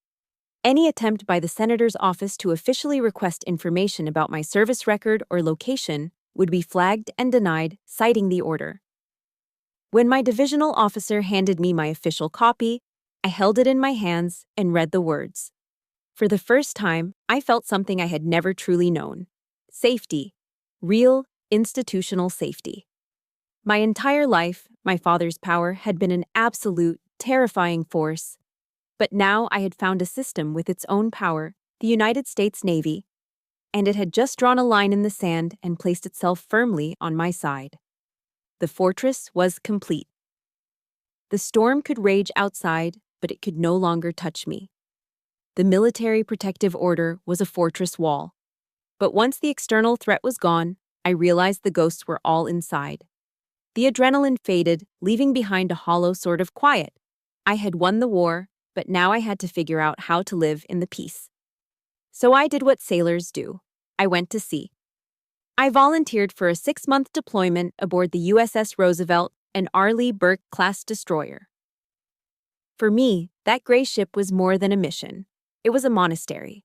Any attempt by the senator's office to officially request information about my service record or location would be flagged and denied, citing the order. When my divisional officer handed me my official copy, I held it in my hands and read the words. For the first time, I felt something I had never truly known. Safety. Real, institutional safety. My entire life, my father's power had been an absolute, terrifying force. But now I had found a system with its own power, the United States Navy, and it had just drawn a line in the sand and placed itself firmly on my side. The fortress was complete. The storm could rage outside, but it could no longer touch me. The military protective order was a fortress wall. But once the external threat was gone, I realized the ghosts were all inside. The adrenaline faded, leaving behind a hollow sort of quiet. I had won the war, but now I had to figure out how to live in the peace. So I did what sailors do. I went to sea. I volunteered for a 6-month deployment aboard the USS Roosevelt, an Arleigh Burke-class destroyer. For me, that gray ship was more than a mission. It was a monastery.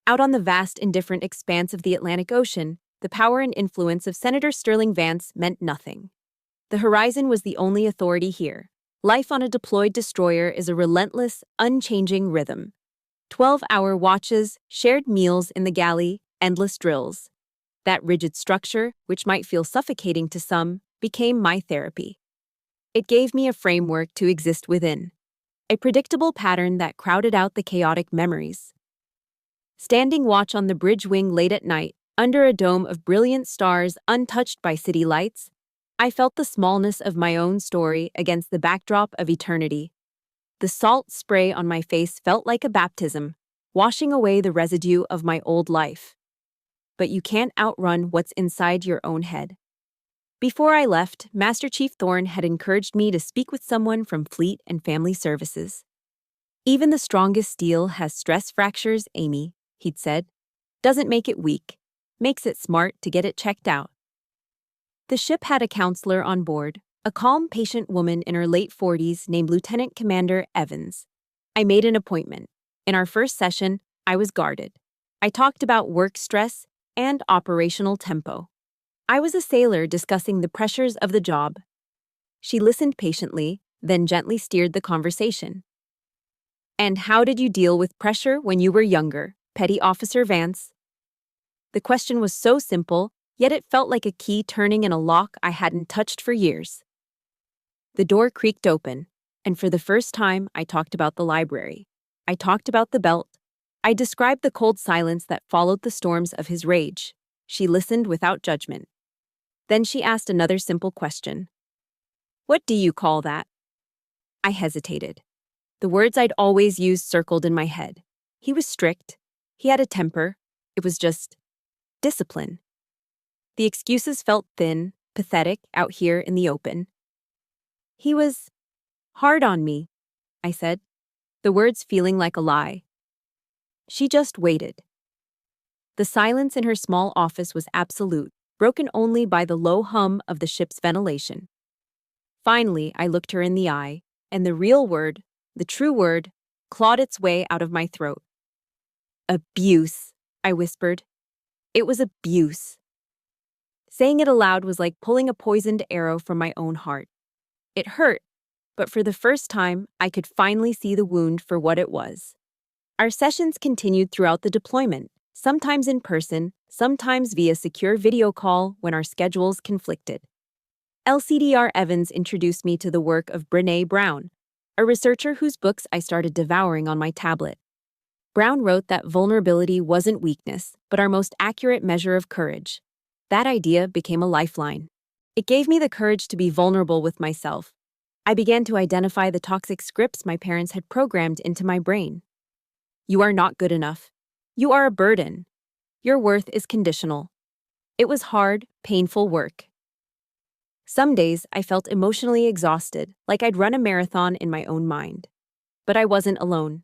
Out on the vast, indifferent expanse of the Atlantic Ocean, the power and influence of Senator Sterling Vance meant nothing. The horizon was the only authority here. Life on a deployed destroyer is a relentless, unchanging rhythm. 12-hour watches, shared meals in the galley, endless drills. That rigid structure, which might feel suffocating to some, became my therapy. It gave me a framework to exist within, a predictable pattern that crowded out the chaotic memories. Standing watch on the bridge wing late at night, under a dome of brilliant stars untouched by city lights, I felt the smallness of my own story against the backdrop of eternity. The salt spray on my face felt like a baptism, washing away the residue of my old life. But you can't outrun what's inside your own head. Before I left, Master Chief Thorne had encouraged me to speak with someone from Fleet and Family Services. Even the strongest steel has stress fractures, Amy, he'd said. Doesn't make it weak. Makes it smart to get it checked out. The ship had a counselor on board, a calm, patient woman in her late 40s named Lieutenant Commander Evans. I made an appointment. In our first session, I was guarded. I talked about work stress and operational tempo. I was a sailor discussing the pressures of the job. She listened patiently, then gently steered the conversation. And how did you deal with pressure when you were younger, Petty Officer Vance? The question was so simple, yet it felt like a key turning in a lock I hadn't touched for years. The door creaked open, and for the first time, I talked about the library. I talked about the belt. I described the cold silence that followed the storms of his rage. She listened without judgment. Then she asked another simple question. What do you call that? I hesitated. The words I'd always used circled in my head. He was strict. He had a temper. It was just discipline. The excuses felt thin, pathetic out here in the open. He was hard on me, I said, the words feeling like a lie. She just waited. The silence in her small office was absolute, broken only by the low hum of the ship's ventilation. Finally, I looked her in the eye, and the real word, the true word, clawed its way out of my throat. Abuse, I whispered. It was abuse. Saying it aloud was like pulling a poisoned arrow from my own heart. It hurt, but for the first time, I could finally see the wound for what it was. Our sessions continued throughout the deployment, sometimes in person, sometimes via secure video call when our schedules conflicted. LCDR Evans introduced me to the work of Brené Brown, a researcher whose books I started devouring on my tablet. Brown wrote that vulnerability wasn't weakness, but our most accurate measure of courage. That idea became a lifeline. It gave me the courage to be vulnerable with myself. I began to identify the toxic scripts my parents had programmed into my brain. You are not good enough. You are a burden. Your worth is conditional. It was hard, painful work. Some days I felt emotionally exhausted, like I'd run a marathon in my own mind. But I wasn't alone.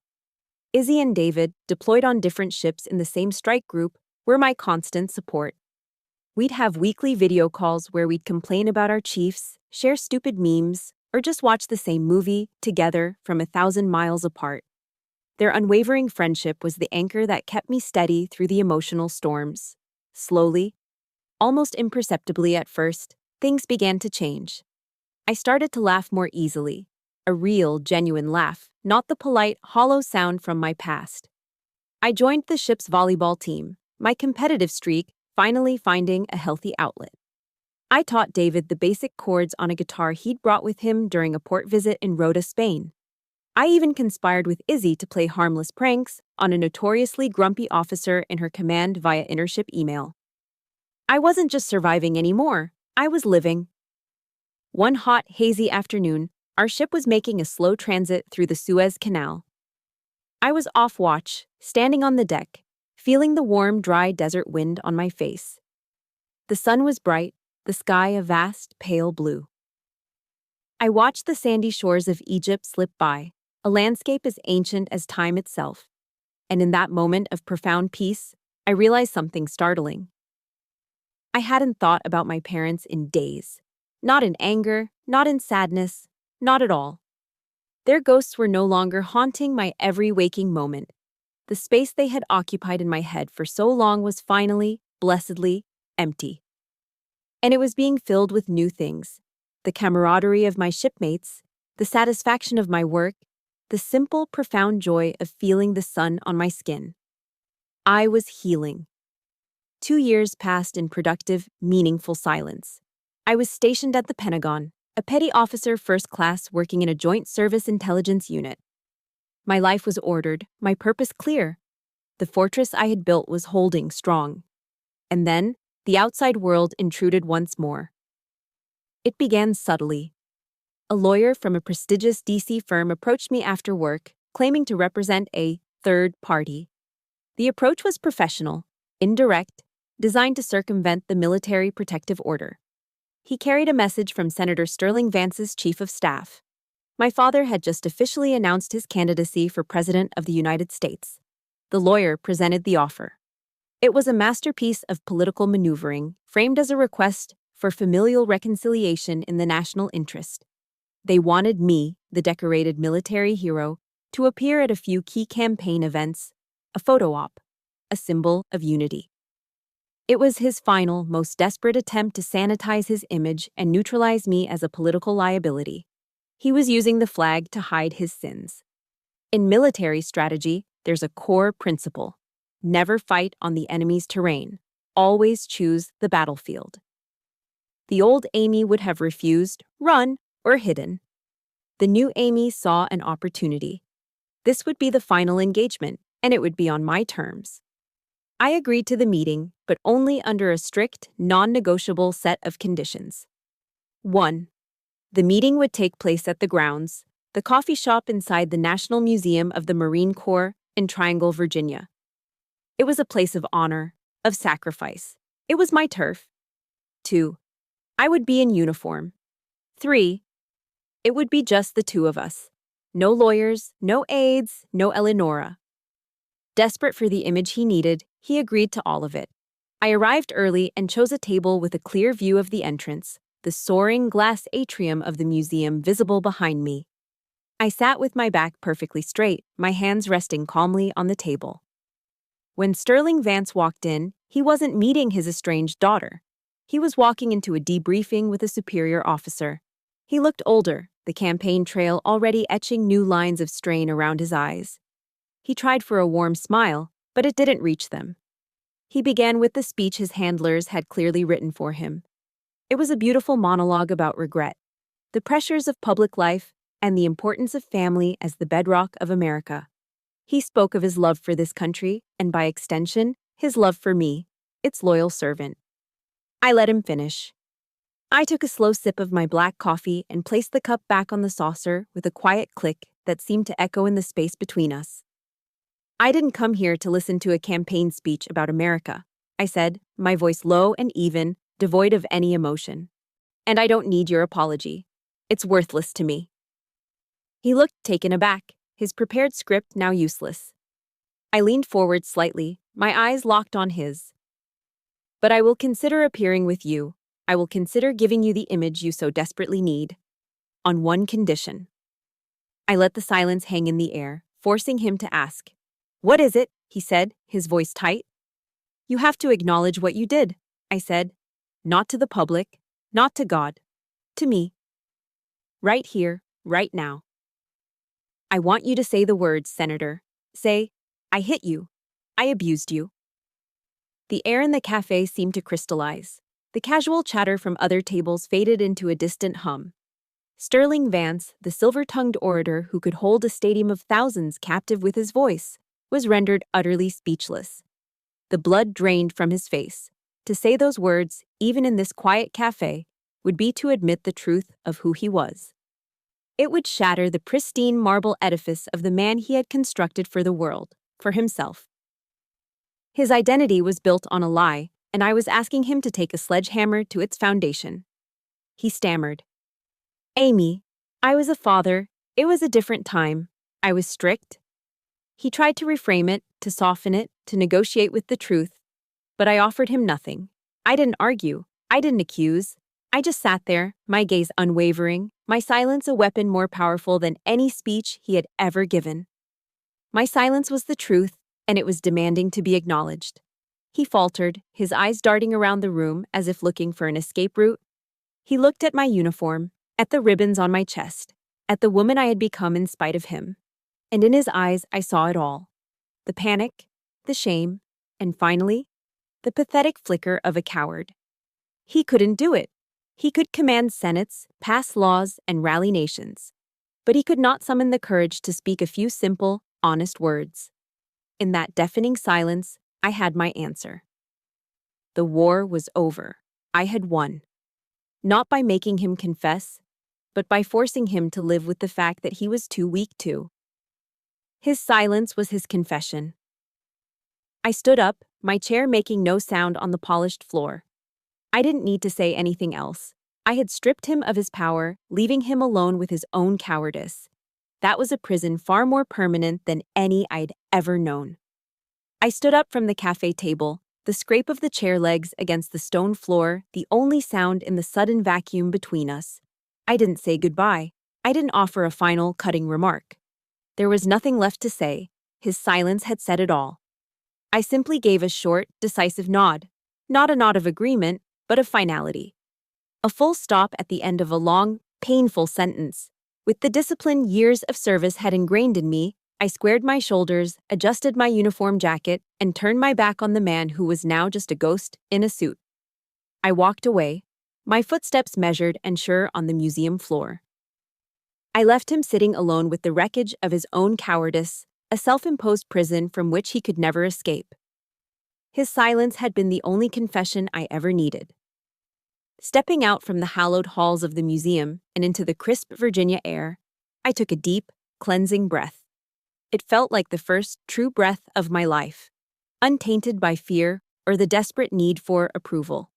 Izzy and David, deployed on different ships in the same strike group, were my constant support. We'd have weekly video calls where we'd complain about our chiefs, share stupid memes, or just watch the same movie together from 1,000 miles apart. Their unwavering friendship was the anchor that kept me steady through the emotional storms. Slowly, almost imperceptibly at first, things began to change. I started to laugh more easily. A real, genuine laugh, not the polite, hollow sound from my past. I joined the ship's volleyball team, my competitive streak finally finding a healthy outlet. I taught David the basic chords on a guitar he'd brought with him during a port visit in Rota, Spain. I even conspired with Izzy to play harmless pranks on a notoriously grumpy officer in her command via intership email. I wasn't just surviving anymore, I was living. One hot, hazy afternoon, our ship was making a slow transit through the Suez Canal. I was off watch, standing on the deck, feeling the warm, dry desert wind on my face. The sun was bright, the sky a vast, pale blue. I watched the sandy shores of Egypt slip by, a landscape as ancient as time itself. And in that moment of profound peace, I realized something startling. I hadn't thought about my parents in days. Not in anger, not in sadness, not at all. Their ghosts were no longer haunting my every waking moment. The space they had occupied in my head for so long was finally, blessedly, empty. And it was being filled with new things. The camaraderie of my shipmates, the satisfaction of my work, the simple, profound joy of feeling the sun on my skin. I was healing. 2 years passed in productive, meaningful silence. I was stationed at the Pentagon, a petty officer first class working in a joint service intelligence unit. My life was ordered, my purpose clear. The fortress I had built was holding strong. And then, the outside world intruded once more. It began subtly. A lawyer from a prestigious DC firm approached me after work, claiming to represent a third party. The approach was professional, indirect, designed to circumvent the military protective order. He carried a message from Senator Sterling Vance's chief of staff. My father had just officially announced his candidacy for President of the United States. The lawyer presented the offer. It was a masterpiece of political maneuvering, framed as a request for familial reconciliation in the national interest. They wanted me, the decorated military hero, to appear at a few key campaign events, a photo op, a symbol of unity. It was his final, most desperate attempt to sanitize his image and neutralize me as a political liability. He was using the flag to hide his sins. In military strategy, there's a core principle. Never fight on the enemy's terrain. Always choose the battlefield. The old Amy would have refused, run, or hidden. The new Amy saw an opportunity. This would be the final engagement, and it would be on my terms. I agreed to the meeting, but only under a strict, non-negotiable set of conditions. 1. The meeting would take place at the grounds, the coffee shop inside the National Museum of the Marine Corps in Triangle, Virginia. It was a place of honor, of sacrifice. It was my turf. 2. I would be in uniform. 3. It would be just the two of us. No lawyers, no aides, no Eleonora. Desperate for the image he needed, he agreed to all of it. I arrived early and chose a table with a clear view of the entrance, the soaring glass atrium of the museum visible behind me. I sat with my back perfectly straight, my hands resting calmly on the table. When Sterling Vance walked in, he wasn't meeting his estranged daughter. He was walking into a debriefing with a superior officer. He looked older, the campaign trail already etching new lines of strain around his eyes. He tried for a warm smile, but it didn't reach them. He began with the speech his handlers had clearly written for him. It was a beautiful monologue about regret, the pressures of public life, and the importance of family as the bedrock of America. He spoke of his love for this country, and by extension, his love for me, its loyal servant. I let him finish. I took a slow sip of my black coffee and placed the cup back on the saucer with a quiet click that seemed to echo in the space between us. I didn't come here to listen to a campaign speech about America, I said, my voice low and even, devoid of any emotion. And I don't need your apology. It's worthless to me. He looked taken aback, his prepared script now useless. I leaned forward slightly, my eyes locked on his. But I will consider appearing with you. I will consider giving you the image you so desperately need. On one condition. I let the silence hang in the air, forcing him to ask. What is it? He said, his voice tight. You have to acknowledge what you did, I said. Not to the public, not to God. To me. Right here, right now. I want you to say the words, Senator. Say, I hit you. I abused you. The air in the cafe seemed to crystallize. The casual chatter from other tables faded into a distant hum. Sterling Vance, the silver-tongued orator who could hold a stadium of thousands captive with his voice, was rendered utterly speechless. The blood drained from his face. To say those words, even in this quiet cafe, would be to admit the truth of who he was. It would shatter the pristine marble edifice of the man he had constructed for the world, for himself. His identity was built on a lie, and I was asking him to take a sledgehammer to its foundation. He stammered. Amy, I was a father. It was a different time. I was strict. He tried to reframe it, to soften it, to negotiate with the truth. But I offered him nothing. I didn't argue. I didn't accuse. I just sat there, my gaze unwavering, my silence a weapon more powerful than any speech he had ever given. My silence was the truth, and it was demanding to be acknowledged. He faltered, his eyes darting around the room as if looking for an escape route. He looked at my uniform, at the ribbons on my chest, at the woman I had become in spite of him. And in his eyes I saw it all. The panic, the shame, and finally, the pathetic flicker of a coward. He couldn't do it. He could command senates, pass laws, and rally nations. But he could not summon the courage to speak a few simple, honest words. In that deafening silence, I had my answer. The war was over. I had won. Not by making him confess, but by forcing him to live with the fact that he was too weak to. His silence was his confession. I stood up, my chair making no sound on the polished floor. I didn't need to say anything else. I had stripped him of his power, leaving him alone with his own cowardice. That was a prison far more permanent than any I'd ever known. I stood up from the cafe table, the scrape of the chair legs against the stone floor, the only sound in the sudden vacuum between us. I didn't say goodbye. I didn't offer a final, cutting remark. There was nothing left to say. His silence had said it all. I simply gave a short, decisive nod. Not a nod of agreement, but of finality. A full stop at the end of a long, painful sentence. With the discipline years of service had ingrained in me, I squared my shoulders, adjusted my uniform jacket, and turned my back on the man who was now just a ghost in a suit. I walked away, my footsteps measured and sure on the museum floor. I left him sitting alone with the wreckage of his own cowardice, a self-imposed prison from which he could never escape. His silence had been the only confession I ever needed. Stepping out from the hallowed halls of the museum and into the crisp Virginia air, I took a deep, cleansing breath. It felt like the first true breath of my life, untainted by fear or the desperate need for approval.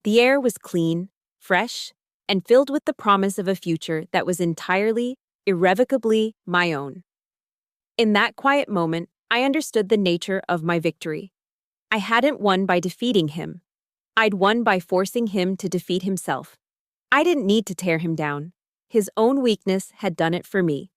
The air was clean, fresh, and filled with the promise of a future that was entirely, irrevocably my own. In that quiet moment, I understood the nature of my victory. I hadn't won by defeating him. I'd won by forcing him to defeat himself. I didn't need to tear him down. His own weakness had done it for me.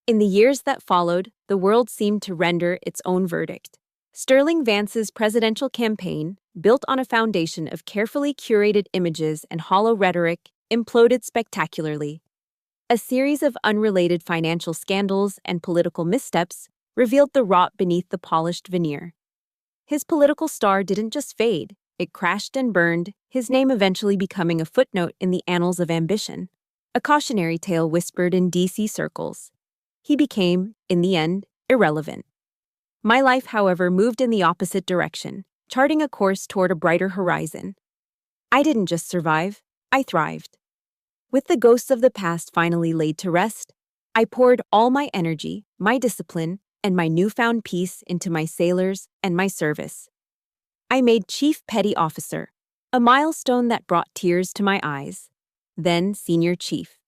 In the years that followed, the world seemed to render its own verdict. Sterling Vance's presidential campaign, built on a foundation of carefully curated images and hollow rhetoric, imploded spectacularly. A series of unrelated financial scandals and political missteps revealed the rot beneath the polished veneer. His political star didn't just fade, it crashed and burned, his name eventually becoming a footnote in the annals of ambition, a cautionary tale whispered in D.C. circles. He became, in the end, irrelevant. My life, however, moved in the opposite direction, charting a course toward a brighter horizon. I didn't just survive, I thrived. With the ghosts of the past finally laid to rest, I poured all my energy, my discipline, and my newfound peace into my sailors and my service. I made Chief Petty Officer, a milestone that brought tears to my eyes, then Senior Chief.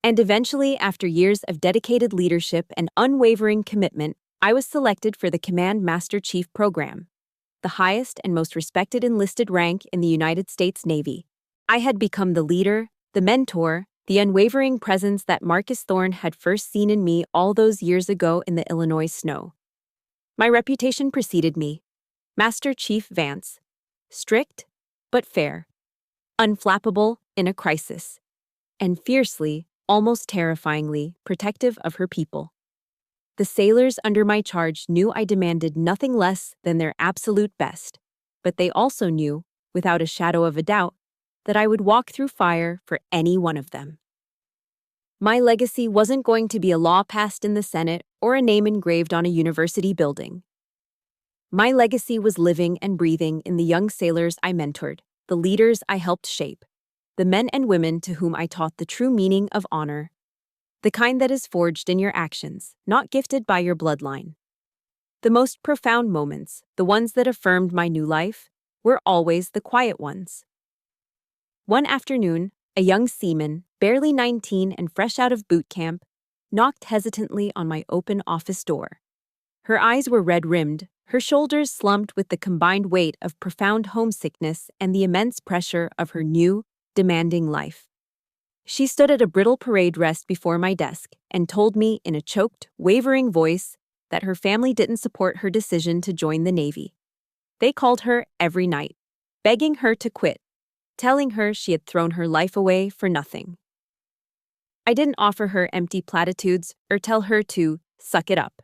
And eventually, after years of dedicated leadership and unwavering commitment, I was selected for the Command Master Chief program, the highest and most respected enlisted rank in the United States Navy. I had become the leader, the mentor, the unwavering presence that Marcus Thorne had first seen in me all those years ago in the Illinois snow. My reputation preceded me. Master Chief Vance. Strict, but fair. Unflappable in a crisis. And fiercely, almost terrifyingly, protective of her people. The sailors under my charge knew I demanded nothing less than their absolute best, but they also knew, without a shadow of a doubt, that I would walk through fire for any one of them. My legacy wasn't going to be a law passed in the Senate or a name engraved on a university building. My legacy was living and breathing in the young sailors I mentored, the leaders I helped shape, the men and women to whom I taught the true meaning of honor, the kind that is forged in your actions, not gifted by your bloodline. The most profound moments, the ones that affirmed my new life, were always the quiet ones. One afternoon, a young seaman, barely 19 and fresh out of boot camp, knocked hesitantly on my open office door. Her eyes were red-rimmed, her shoulders slumped with the combined weight of profound homesickness and the immense pressure of her new, demanding life. She stood at a brittle parade rest before my desk and told me in a choked, wavering voice that her family didn't support her decision to join the Navy. They called her every night, begging her to quit, telling her she had thrown her life away for nothing. I didn't offer her empty platitudes or tell her to suck it up.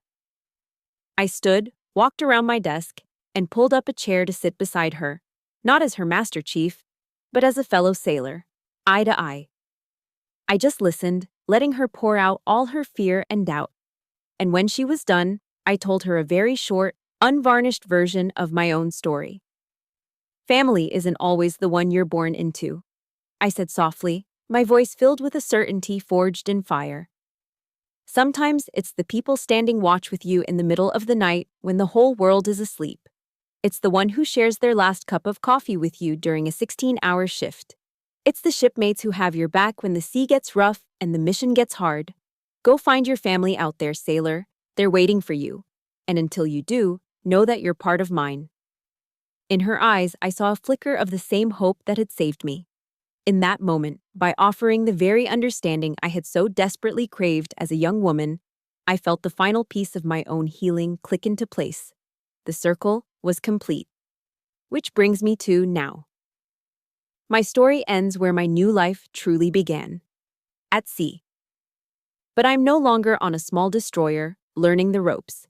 I stood, walked around my desk, and pulled up a chair to sit beside her, not as her master chief, but as a fellow sailor, eye to eye. I just listened, letting her pour out all her fear and doubt. And when she was done, I told her a very short, unvarnished version of my own story. Family isn't always the one you're born into, I said softly, my voice filled with a certainty forged in fire. Sometimes it's the people standing watch with you in the middle of the night when the whole world is asleep. It's the one who shares their last cup of coffee with you during a 16-hour shift. It's the shipmates who have your back when the sea gets rough and the mission gets hard. Go find your family out there, sailor. They're waiting for you. And until you do, know that you're part of mine. In her eyes, I saw a flicker of the same hope that had saved me. In that moment, by offering the very understanding I had so desperately craved as a young woman, I felt the final piece of my own healing click into place. The circle was complete. Which brings me to now. My story ends where my new life truly began. At sea. But I'm no longer on a small destroyer, learning the ropes.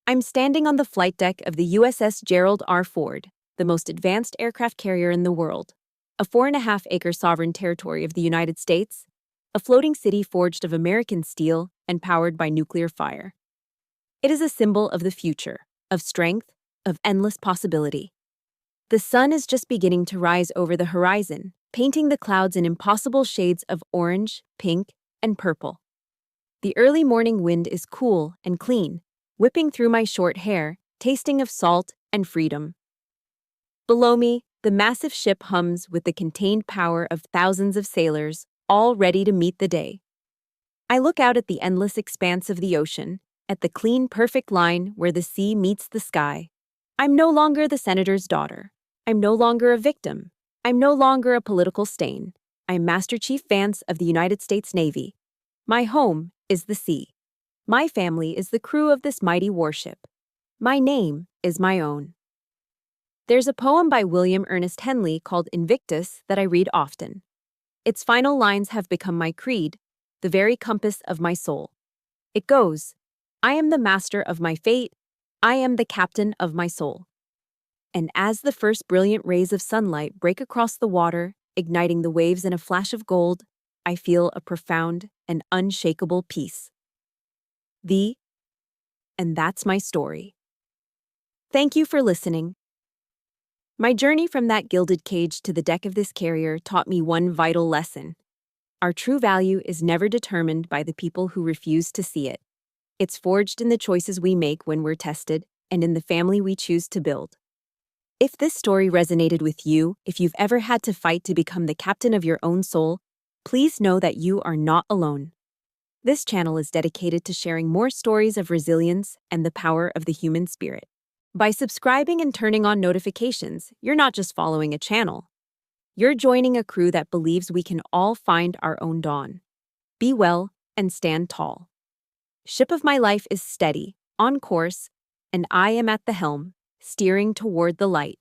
I'm standing on the flight deck of the USS Gerald R. Ford, the most advanced aircraft carrier in the world. A 4.5-acre sovereign territory of the United States, a floating city forged of American steel and powered by nuclear fire. It is a symbol of the future, of strength, of endless possibility. The sun is just beginning to rise over the horizon, painting the clouds in impossible shades of orange, pink, and purple. The early morning wind is cool and clean, whipping through my short hair, tasting of salt and freedom. Below me, the massive ship hums with the contained power of thousands of sailors, all ready to meet the day. I look out at the endless expanse of the ocean, at the clean, perfect line where the sea meets the sky. I'm no longer the senator's daughter. I'm no longer a victim. I'm no longer a political stain. I'm Master Chief Vance of the United States Navy. My home is the sea. My family is the crew of this mighty warship. My name is my own. There's a poem by William Ernest Henley called Invictus that I read often. Its final lines have become my creed, the very compass of my soul. It goes, I am the master of my fate, I am the captain of my soul. And as the first brilliant rays of sunlight break across the water, igniting the waves in a flash of gold, I feel a profound and unshakable peace. And that's my story. Thank you for listening. My journey from that gilded cage to the deck of this carrier taught me one vital lesson. Our true value is never determined by the people who refuse to see it. It's forged in the choices we make when we're tested and in the family we choose to build. If this story resonated with you, if you've ever had to fight to become the captain of your own soul, please know that you are not alone. This channel is dedicated to sharing more stories of resilience and the power of the human spirit. By subscribing and turning on notifications, you're not just following a channel. You're joining a crew that believes we can all find our own dawn. Be well and stand tall. Ship of my life is steady, on course, and I am at the helm, steering toward the light.